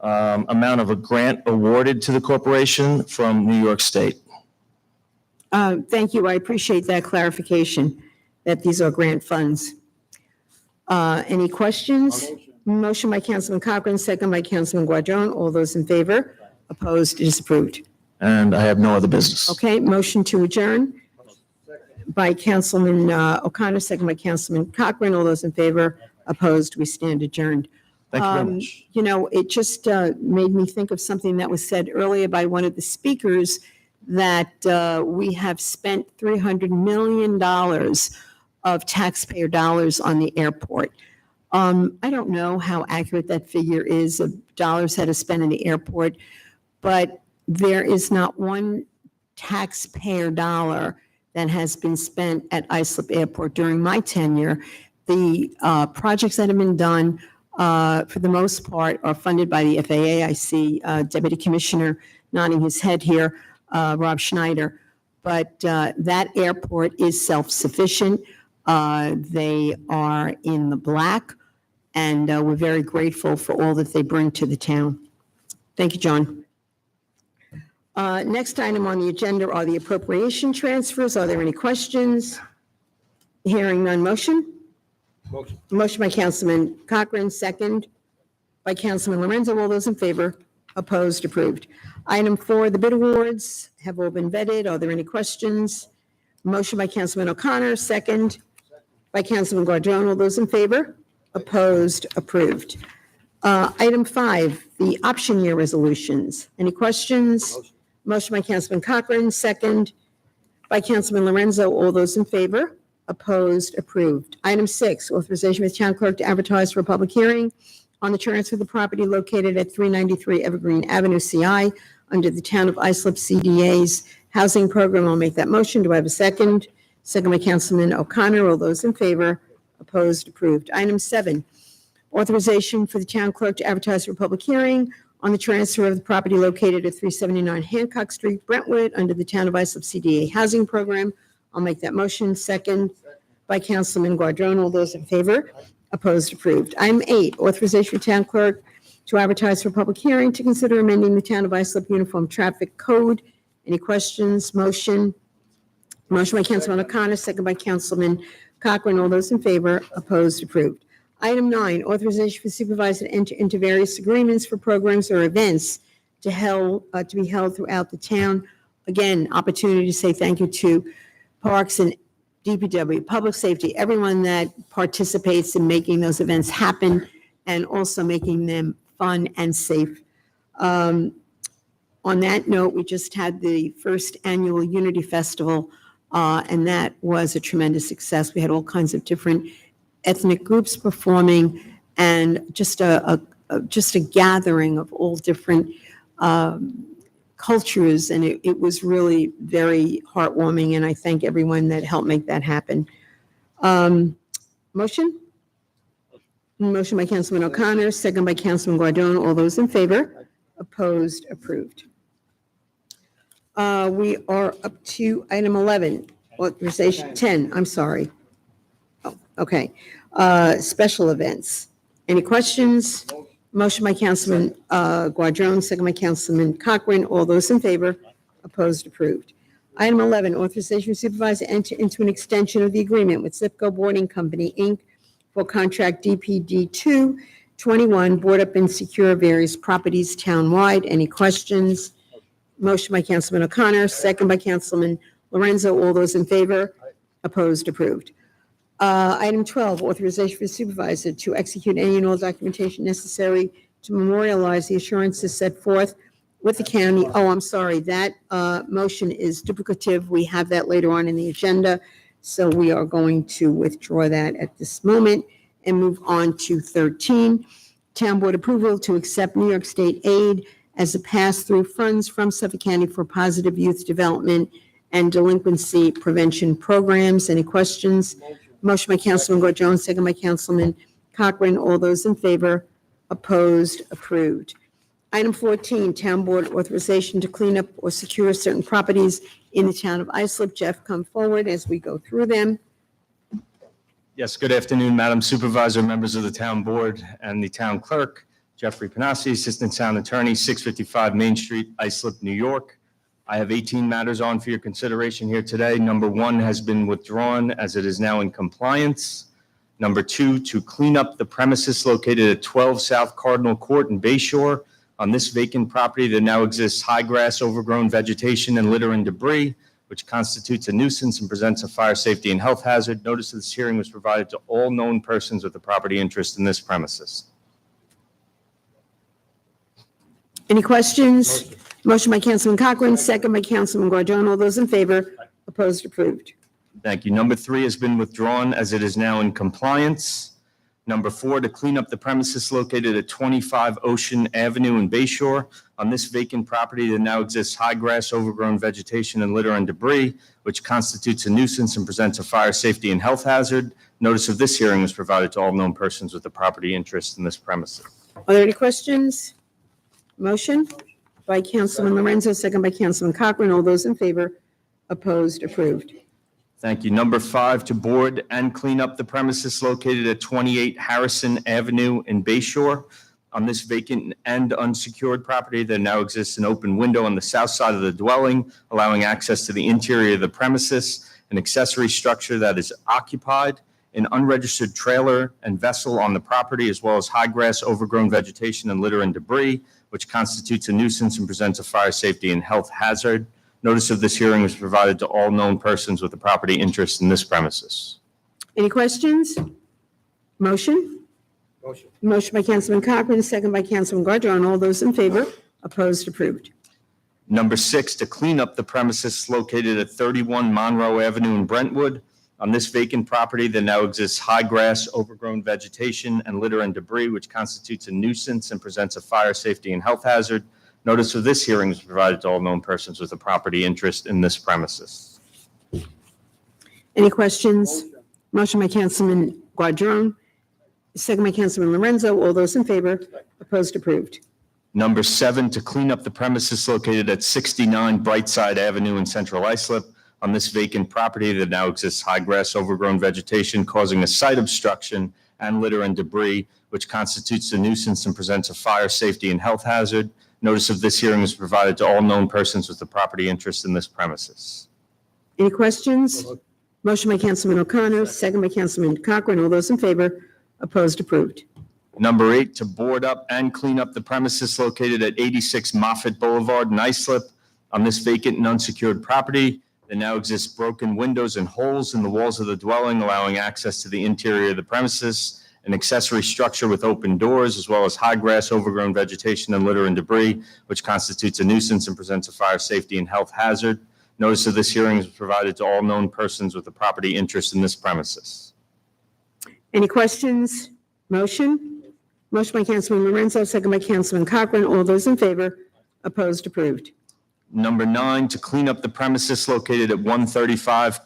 amount of a grant awarded to the corporation from New York State. Thank you. I appreciate that clarification, that these are grant funds. Any questions? Motion by Councilman Cochran, second by Councilman Guardrano. All those in favor? Opposed? It is approved. And I have no other business. Okay, motion to adjourn by Councilman O'Connor, second by Councilman Cochran. All those in favor? Opposed? We stand adjourned. Thank you very much. You know, it just made me think of something that was said earlier by one of the speakers, that we have spent $300 million of taxpayer dollars on the airport. I don't know how accurate that figure is of dollars that are spent in the airport, but there is not one taxpayer dollar that has been spent at Islip Airport during my tenure. The projects that have been done, for the most part, are funded by the FAA. I see Deputy Commissioner nodding his head here, Rob Schneider. But that airport is self-sufficient. They are in the black, and we're very grateful for all that they bring to the town. Thank you, John. Next item on the agenda are the appropriation transfers. Are there any questions? Hearing none. Motion? Motion by Councilman Cochran, second by Councilman Lorenzo. All those in favor? Opposed? Approved. Item 4, the bid awards have all been vetted. Are there any questions? Motion by Councilman O'Connor, second by Councilman Guardrano. All those in favor? Opposed? Approved. Item 5, the option year resolutions. Any questions? Motion by Councilman Cochran, second by Councilman Lorenzo. All those in favor? Opposed? Approved. Item 6, authorization with town clerk to advertise for a public hearing on the transfer of the property located at 393 Evergreen Avenue, CI, under the Town of Islip CDA's housing program. I'll make that motion. Do I have a second? Second by Councilman O'Connor. All those in favor? Opposed? Approved. Item 7, authorization for the town clerk to advertise for a public hearing on the transfer of the property located at 379 Hancock Street, Brentwood, under the Town of Islip CDA housing program. I'll make that motion. Second by Councilman Guardrano. All those in favor? Opposed? Approved. Item 8, authorization for town clerk to advertise for a public hearing to consider amending the Town of Islip Uniform Traffic Code. Any questions? Motion? Motion by Councilman O'Connor, second by Councilman Cochran. All those in favor? Opposed? Approved. Item 9, authorization for supervisor to enter into various agreements for programs or events to be held throughout the town. Again, opportunity to say thank you to Parks and DPW, Public Safety, everyone that participates in making those events happen and also making them fun and safe. On that note, we just had the first annual Unity Festival, and that was a tremendous success. We had all kinds of different ethnic groups performing, and just a gathering of all different cultures, and it was really very heartwarming, and I thank everyone that helped make that happen. Motion? Motion by Councilman O'Connor, second by Councilman Guardrano. All those in favor? Opposed? Approved. We are up to item 11, authorization, 10, I'm sorry. Oh, okay. Special events. Any questions? Motion by Councilman Guadrone, second by Councilman Cochran. All those in favor? Opposed? Approved. Item 11, authorization for supervisor to enter into an extension of the agreement with Zipco Boarding Company, Inc. for contract DPD 221, board up and secure various properties townwide. Any questions? Motion by Councilman O'Connor, second by Councilman Lorenzo. All those in favor? Opposed? Approved. Item 12, authorization for supervisor to execute any and all documentation necessary to memorialize the assurances set forth with the county. Oh, I'm sorry, that motion is duplicative. We have that later on in the agenda, so we are going to withdraw that at this moment and move on to 13, Town Board approval to accept New York State aid as a pass-through funds from Suffolk County for positive youth development and delinquency prevention programs. Any questions? Motion by Councilman Guadrone, second by Councilman Cochran. All those in favor? Opposed? Approved. Item 14, Town Board authorization to clean up or secure certain properties in the town of Islip. Jeff, come forward as we go through them. Yes, good afternoon, Madam Supervisor, members of the Town Board, and the Town Clerk. Jeffrey Panassi, Assistant Town Attorney, 655 Main Street, Islip, New York. I have 18 matters on for your consideration here today. Number 1 has been withdrawn as it is now in compliance. Number 2, to clean up the premises located at 12 South Cardinal Court in Bay Shore. On this vacant property, there now exists high grass, overgrown vegetation, and litter and debris, which constitutes a nuisance and presents a fire safety and health hazard. Notice of this hearing was provided to all known persons with a property interest in this premises. Any questions? Motion by Councilman Cochran, second by Councilman Guadrone. All those in favor? Opposed? Approved. Thank you. Number 3 has been withdrawn as it is now in compliance. Number 4, to clean up the premises located at 25 Ocean Avenue in Bay Shore. On this vacant property, there now exists high grass, overgrown vegetation, and litter and debris, which constitutes a nuisance and presents a fire safety and health hazard. Notice of this hearing was provided to all known persons with a property interest in this premises. Are there any questions? Motion by Councilman Lorenzo, second by Councilman Cochran. All those in favor? Opposed? Approved. Thank you. Number 5, to board and clean up the premises located at 28 Harrison Avenue in Bay Shore. On this vacant and unsecured property, there now exists an open window on the south side of the dwelling, allowing access to the interior of the premises, an accessory structure that is occupied, an unregistered trailer and vessel on the property, as well as high grass, overgrown vegetation, and litter and debris, which constitutes a nuisance and presents a fire safety and health hazard. Notice of this hearing was provided to all known persons with a property interest in this premises. Any questions? Motion? Motion. Motion by Councilman Cochran, second by Councilman Guadrone. All those in favor? Opposed? Approved. Number 6, to clean up the premises located at 31 Monroe Avenue in Brentwood. On this vacant property, there now exists high grass, overgrown vegetation, and litter and debris, which constitutes a nuisance and presents a fire safety and health hazard. Notice of this hearing is provided to all known persons with a property interest in this premises. Any questions? Motion by Councilman Guadrone, second by Councilman Lorenzo. All those in favor? Opposed? Approved. Number 7, to clean up the premises located at 69 Brightside Avenue in Central Islip. On this vacant property, there now exists high grass, overgrown vegetation causing a site obstruction and litter and debris, which constitutes a nuisance and presents a fire safety and health hazard. Notice of this hearing is provided to all known persons with the property interest in this premises. Any questions? Motion by Councilman O'Connor, second by Councilman Cochran. All those in favor? Opposed? Approved. Number 8, to board up and clean up the premises located at 86 Moffett Boulevard in Islip. On this vacant and unsecured property, there now exists broken windows and holes in the walls of the dwelling, allowing access to the interior of the premises, an accessory structure with open doors, as well as high grass, overgrown vegetation, and litter and debris, which constitutes a nuisance and presents a fire safety and health hazard. Notice of this hearing is provided to all known persons with a property interest in this premises. Any questions? Motion? Motion by Councilman Lorenzo, second by Councilman Cochran. All those in favor? Opposed? Approved. Number 9, to clean up the premises located at 135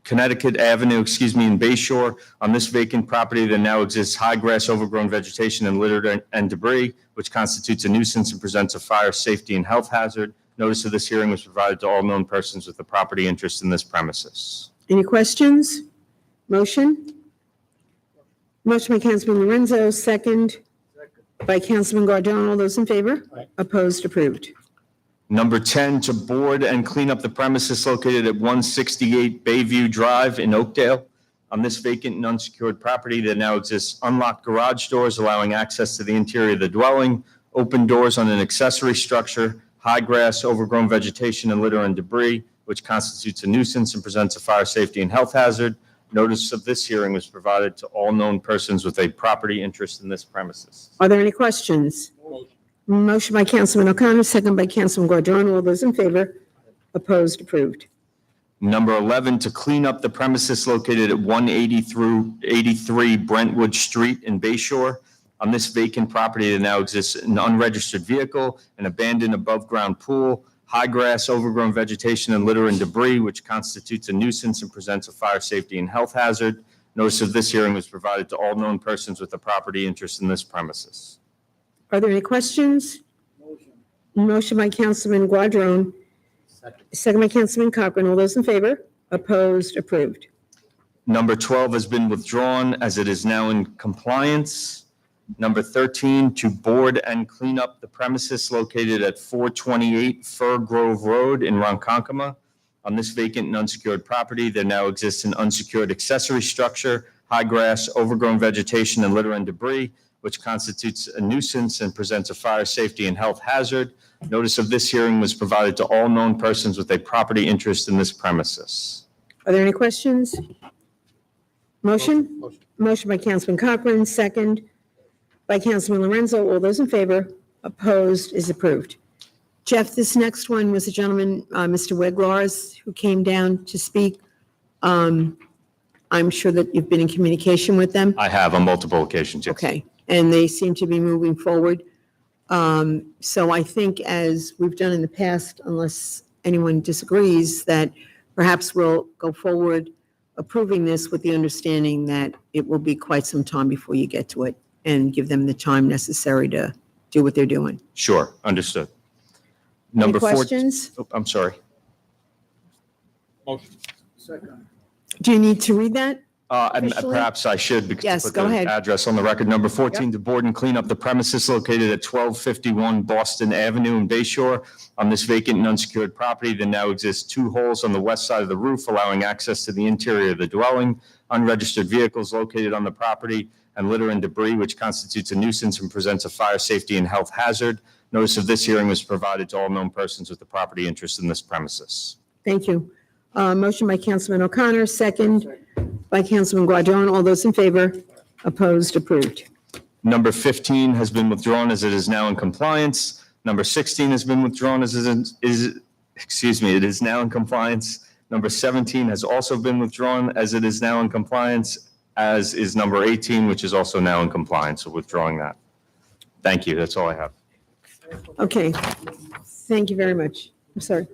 Connecticut Avenue, in Bay Shore. On this vacant property, there now exists high grass, overgrown vegetation, and litter and debris, which constitutes a nuisance and presents a fire safety and health hazard. Notice of this hearing was provided to all known persons with a property interest in this premises. Any questions? Motion? Motion by Councilman Lorenzo, second by Councilman Guardone. All those in favor? Opposed? Approved. Number 10, to board and clean up the premises located at 168 Bayview Drive in Oakdale. On this vacant and unsecured property, there now exists unlocked garage doors allowing access to the interior of the dwelling, open doors on an accessory structure, high grass, overgrown vegetation, and litter and debris, which constitutes a nuisance and presents a fire safety and health hazard. Notice of this hearing was provided to all known persons with a property interest in this premises. Are there any questions? Motion by Councilman O'Connor, second by Councilman Guardone. All those in favor? Opposed? Approved. Number 11, to clean up the premises located at 180 through 83 Brentwood Street in Bay Shore. On this vacant property, there now exists an unregistered vehicle, an abandoned above-ground pool, high grass, overgrown vegetation, and litter and debris, which constitutes a nuisance and presents a fire safety and health hazard. Notice of this hearing was provided to all known persons with a property interest in this premises. Are there any questions? Motion by Councilman Guardone, second by Councilman Cochran. All those in favor? Opposed? Approved. Number 12 has been withdrawn as it is now in compliance. Number 13, to board and clean up the premises located at 428 Fir Grove Road in Ronkonkoma. On this vacant and unsecured property, there now exists an unsecured accessory structure, high grass, overgrown vegetation, and litter and debris, which constitutes a nuisance and presents a fire safety and health hazard. Notice of this hearing was provided to all known persons with a property interest in this premises. Are there any questions? Motion? Motion by Councilman Cochran, second by Councilman Lorenzo. All those in favor? Opposed? Is approved. Jeff, this next one was a gentleman, Mr. Weglars, who came down to speak. I'm sure that you've been in communication with them. I have on multiple occasions, yes. Okay, and they seem to be moving forward. So I think, as we've done in the past, unless anyone disagrees, that perhaps we'll go forward approving this with the understanding that it will be quite some time before you get to it, and give them the time necessary to do what they're doing. Sure, understood. Any Number 14 questions? Oh, I'm sorry. Motion. Do you need to read that? And Officially? perhaps I should, because Yes, to put go the ahead. address on the record. Number 14, to board and clean up the premises located at 1251 Boston Avenue in Bay Shore. On this vacant and unsecured property, there now exists 2 holes on the west side of the roof, allowing access to the interior of the dwelling, unregistered vehicles located on the property, and litter and debris, which constitutes a nuisance and presents a fire safety and health hazard. Notice of this hearing was provided to all known persons with the property interest in this premises. Thank you. Motion by Councilman O'Connor, second by Councilman Guardone. All those in favor? Opposed? Approved. Number 15 has been withdrawn as it is now in compliance. Number 16 has been withdrawn as it is now in compliance. Number 17 has also been withdrawn as it is now in compliance, as is number 18, which is also now in compliance, so withdrawing that. Thank you, that's all I have. Okay. Thank you very much. I'm sorry.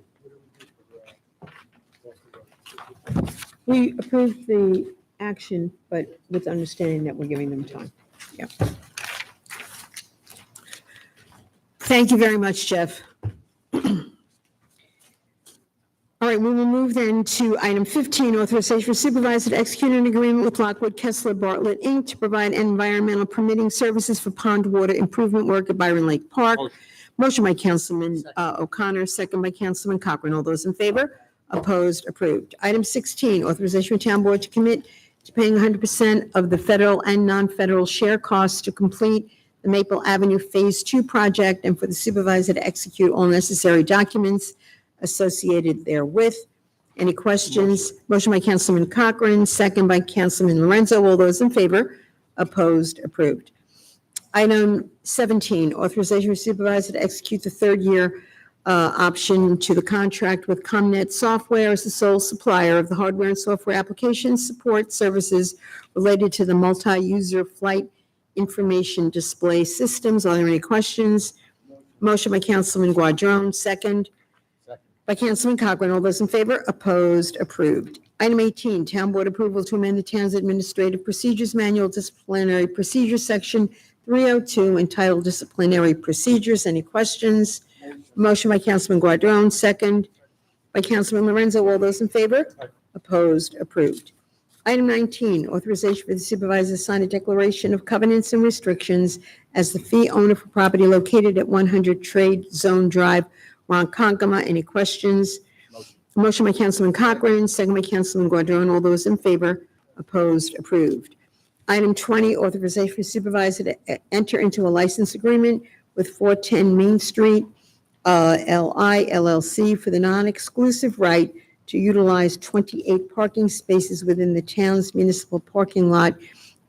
We approved the action, but with understanding that we're giving them time. Yeah. Thank you very much, Jeff. All right, we will move then to item 15, authorization for supervisor to execute an agreement with Lockwood Kessler Bartlett, Inc. to provide environmental permitting services for pond water improvement work at Byron Lake Park. Motion by Councilman O'Connor, second by Councilman Cochran. All those in favor? Opposed? Approved. Item 16, authorization for town board to commit to paying 100% of the federal and non-federal share costs to complete the Maple Avenue Phase 2 project and for the supervisor to execute all necessary documents associated therewith. Any questions? Motion by Councilman Cochran, second by Councilman Lorenzo. All those in favor? Opposed? Approved. Item 17, authorization for supervisor to execute the third-year option to the contract with ComNet Software as the sole supplier of the hardware and software application support services related to the multi-user flight information display systems. Are there any questions? Motion by Councilman Guardone, second by Councilman Cochran. All those in favor? Opposed? Approved. Item 18, town board approval to amend the town's administrative procedures manual, disciplinary procedures, section 302, entitled disciplinary procedures. Any questions? Motion by Councilman Guardone, second by Councilman Lorenzo. All those in favor? Opposed? Approved. Item 19, authorization for the supervisor to sign a declaration of covenants and restrictions as the fee owner for property located at 100 Trade Zone Drive, Ronkonkoma. Any questions? Motion by Councilman Cochran, second by Councilman Guardon. All those in favor? Opposed? Approved. Item 20, authorization for supervisor to enter into a license agreement with 410 Main Street, LI LLC for the non-exclusive right to utilize 28 parking spaces within the town's municipal parking lot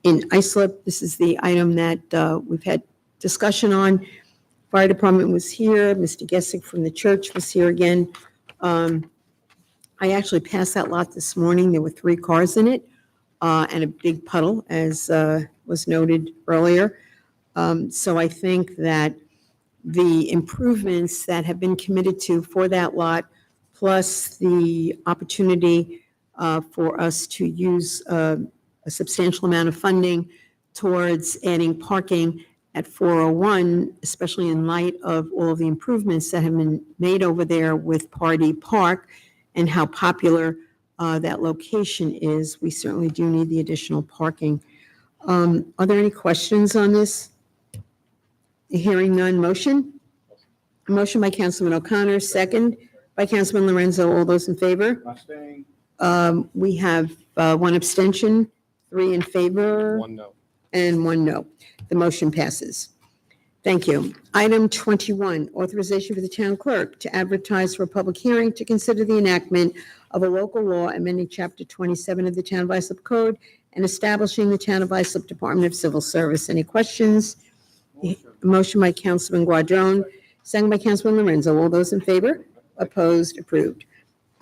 in Islip. This is the item that we've had discussion on. Fire department was here. Mr. Gessick from the church was here again. I actually passed that lot this morning. There were 3 cars in it and a big puddle, as was noted earlier. So I think that the improvements that have been committed to for that lot, plus the opportunity for us to use a substantial amount of funding towards adding parking at 401, especially in light of all of the improvements that have been made over there with Party Park and how popular that location is, we certainly do need the additional parking. Are there any questions on this? Hearing none, motion? Motion by Councilman O'Connor, second by Councilman Lorenzo. All those in favor? We have 1 abstention, 3 in favor. 1 no. And 1 no. The motion passes. Thank you. Item 21, authorization for the town clerk to advertise for a public hearing to consider the enactment of a local law amending Chapter 27 of the Town of Islip Code and establishing the Town of Islip Department of Civil Service. Any questions? Motion by Councilman Guardon, second by Councilman Lorenzo. All those in favor? Opposed? Approved.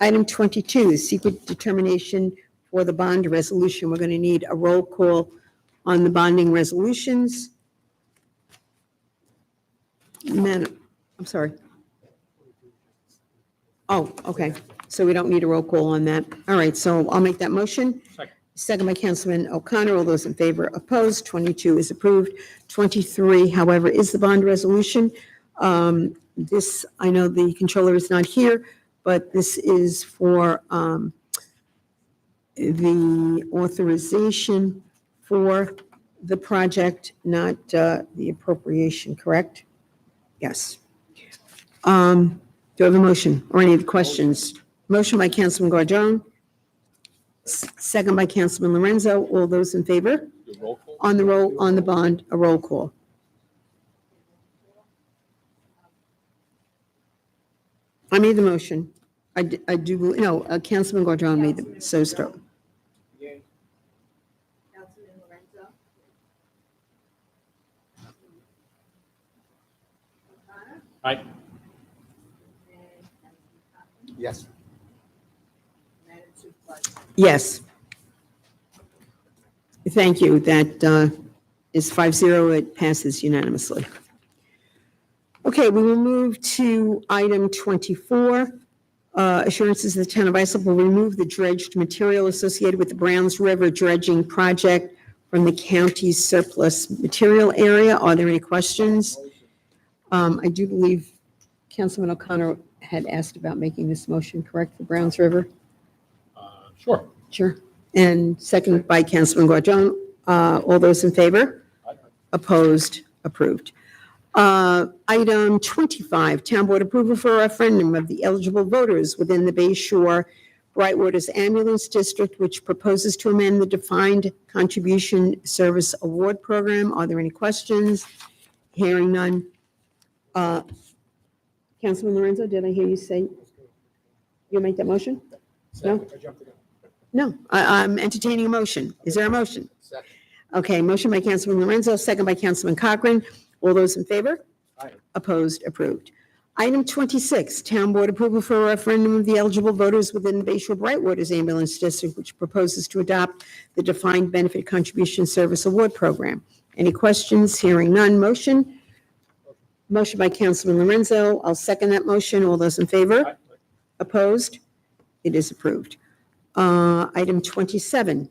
Item 22, secret determination for the bond resolution. We're going to need a roll call on the bonding resolutions. I'm sorry. Oh, okay. So we don't need a roll call on that. All right, so I'll make that motion. Second by Councilman O'Connor. All those in favor? Opposed? 22 is approved. 23, however, is the bond resolution. This, I know the controller is not here, but this is for the authorization for the project, not the appropriation, correct? Yes. Do I have a motion or any questions? Motion by Councilman Guardon, second by Councilman Lorenzo. All those in favor? On the bond, a roll call. I made the motion. I do, no, Councilman Guardon made the, so start. Councilman Lorenzo. O'Connor. Aye. Yes. Madam Supervisor. Yes. Thank you. That is 5-0. It passes unanimously. Okay, we will move to item 24. Assurances the town of Islip will remove the dredged material associated with the Browns River dredging project from the county's surplus material area. Are there any questions? I do believe Councilman O'Connor had asked about making this motion, correct, for Browns River? Sure. Sure. And second by Councilman Guardon. All those in favor? Opposed? Approved. Item 25, Town Board approval for a referendum of the eligible voters within the Bay Shore Brightwaters Ambulance District, which proposes to amend the Defined Contribution Service Award Program. Are there any questions? Hearing none. Councilman Lorenzo, did I hear you say you'll make that motion? No? No, I'm entertaining a motion. Is there a motion? Second. Okay, motion by Councilman Lorenzo, second by Councilman Cochran. All those in favor? Aye. Opposed? Approved. Item 26, Town Board approval for a referendum of the eligible voters within the Bay Shore Brightwaters Ambulance District, which proposes to adopt the Defined Benefit Contribution Service Award Program. Any questions? Hearing none. Motion? Motion by Councilman Lorenzo. I'll second that motion. All those in favor? Opposed? It is approved. Item 27,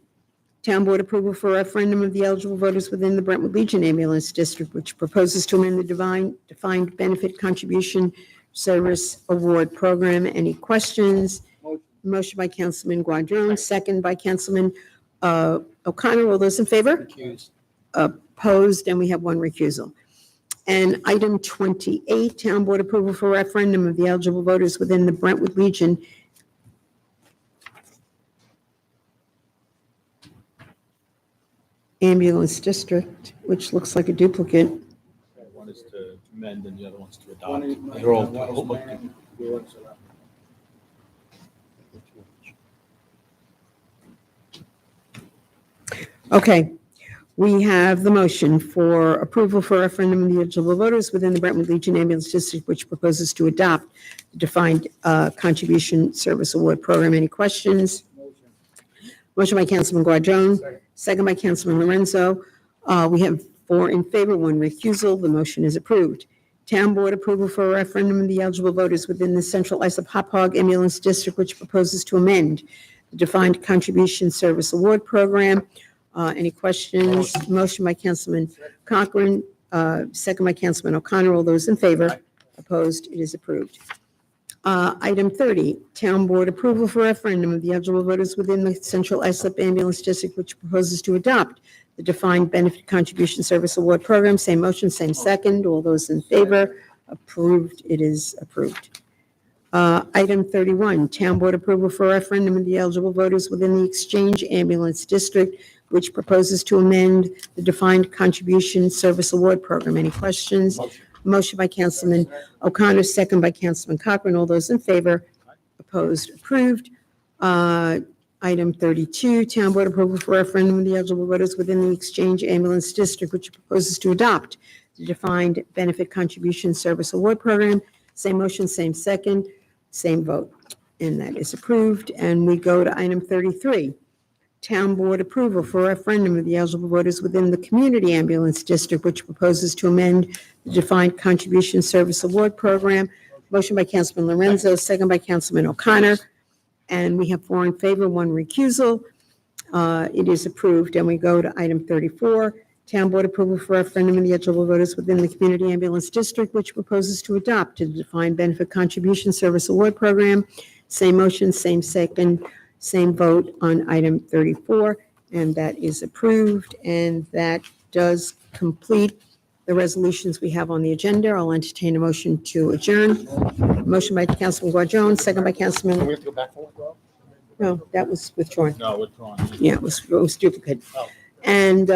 Town Board approval for a referendum of the eligible voters within the Brentwood Legion Ambulance District, which proposes to amend the Defined Benefit Contribution Service Award Program. Any questions? Motion by Councilman Guardon, second by Councilman O'Connor. All those in favor? Opposed, and we have one recusal. And item 28, Town Board approval for referendum of the eligible voters within the Brentwood Legion Ambulance District, which looks like a duplicate. One is to amend and the other one's to adopt. They're all. Okay, we have the motion for approval for referendum of the eligible voters within the Brentwood Legion Ambulance District, which proposes to adopt the defined contribution service award program. Any questions? Motion by Councilman Guarjone, second by Councilman Lorenzo. We have 4 in favor, 1 recusal. The motion is approved. Town Board approval for a referendum of the eligible voters within the Central Islip Hop Hog Ambulance District, which proposes to amend the defined contribution service award program. Any questions? Motion by Councilman Cochran, second by Councilman O'Connor. All those in favor? Opposed? It is approved. Item 30, Town Board approval for referendum of the eligible voters within the Central Islip Ambulance District, which proposes to adopt the defined benefit contribution service award program. Same motion, same second. All those in favor? Approved. It is approved. Item 31, Town Board approval for referendum of the eligible voters within the Exchange Ambulance District, which proposes to amend the defined contribution service award program. Any questions? Motion by Councilman O'Connor, second by Councilman Cochran. All those in favor? Opposed? Approved. Item 32, Town Board approval for referendum of the eligible voters within the Exchange Ambulance District, which proposes to adopt the defined benefit contribution service award program. Same motion, same second, same vote, and that is approved. And we go to item 33, Town Board approval for referendum of the eligible voters within the Community Ambulance District, which proposes to amend the defined contribution service award program. Motion by Councilman Lorenzo, second by Councilman O'Connor. And we have 4 in favor, 1 recusal. It is approved. And we go to item 34, Town Board approval for referendum of the eligible voters within the Community Ambulance District, which proposes to adopt the defined benefit contribution service award program. Same motion, same second, same vote on item 34, and that is approved. And that does complete the resolutions we have on the agenda. I'll entertain a motion to adjourn. Motion by Councilman Guarjone, second by Councilman. We have to go back for one, Rob? No, that was withdrawn. No, withdrawn. Yeah, it was duplicate. Oh. And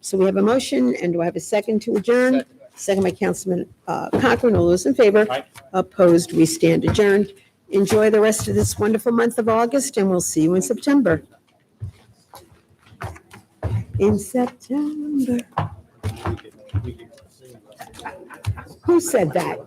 so we have a motion, and do I have a second to adjourn? Second by Councilman Cochran. All those in favor? Aye. Opposed? We stand adjourned. Enjoy the rest of this wonderful month of August, and we'll see you in September. In September. Who said that?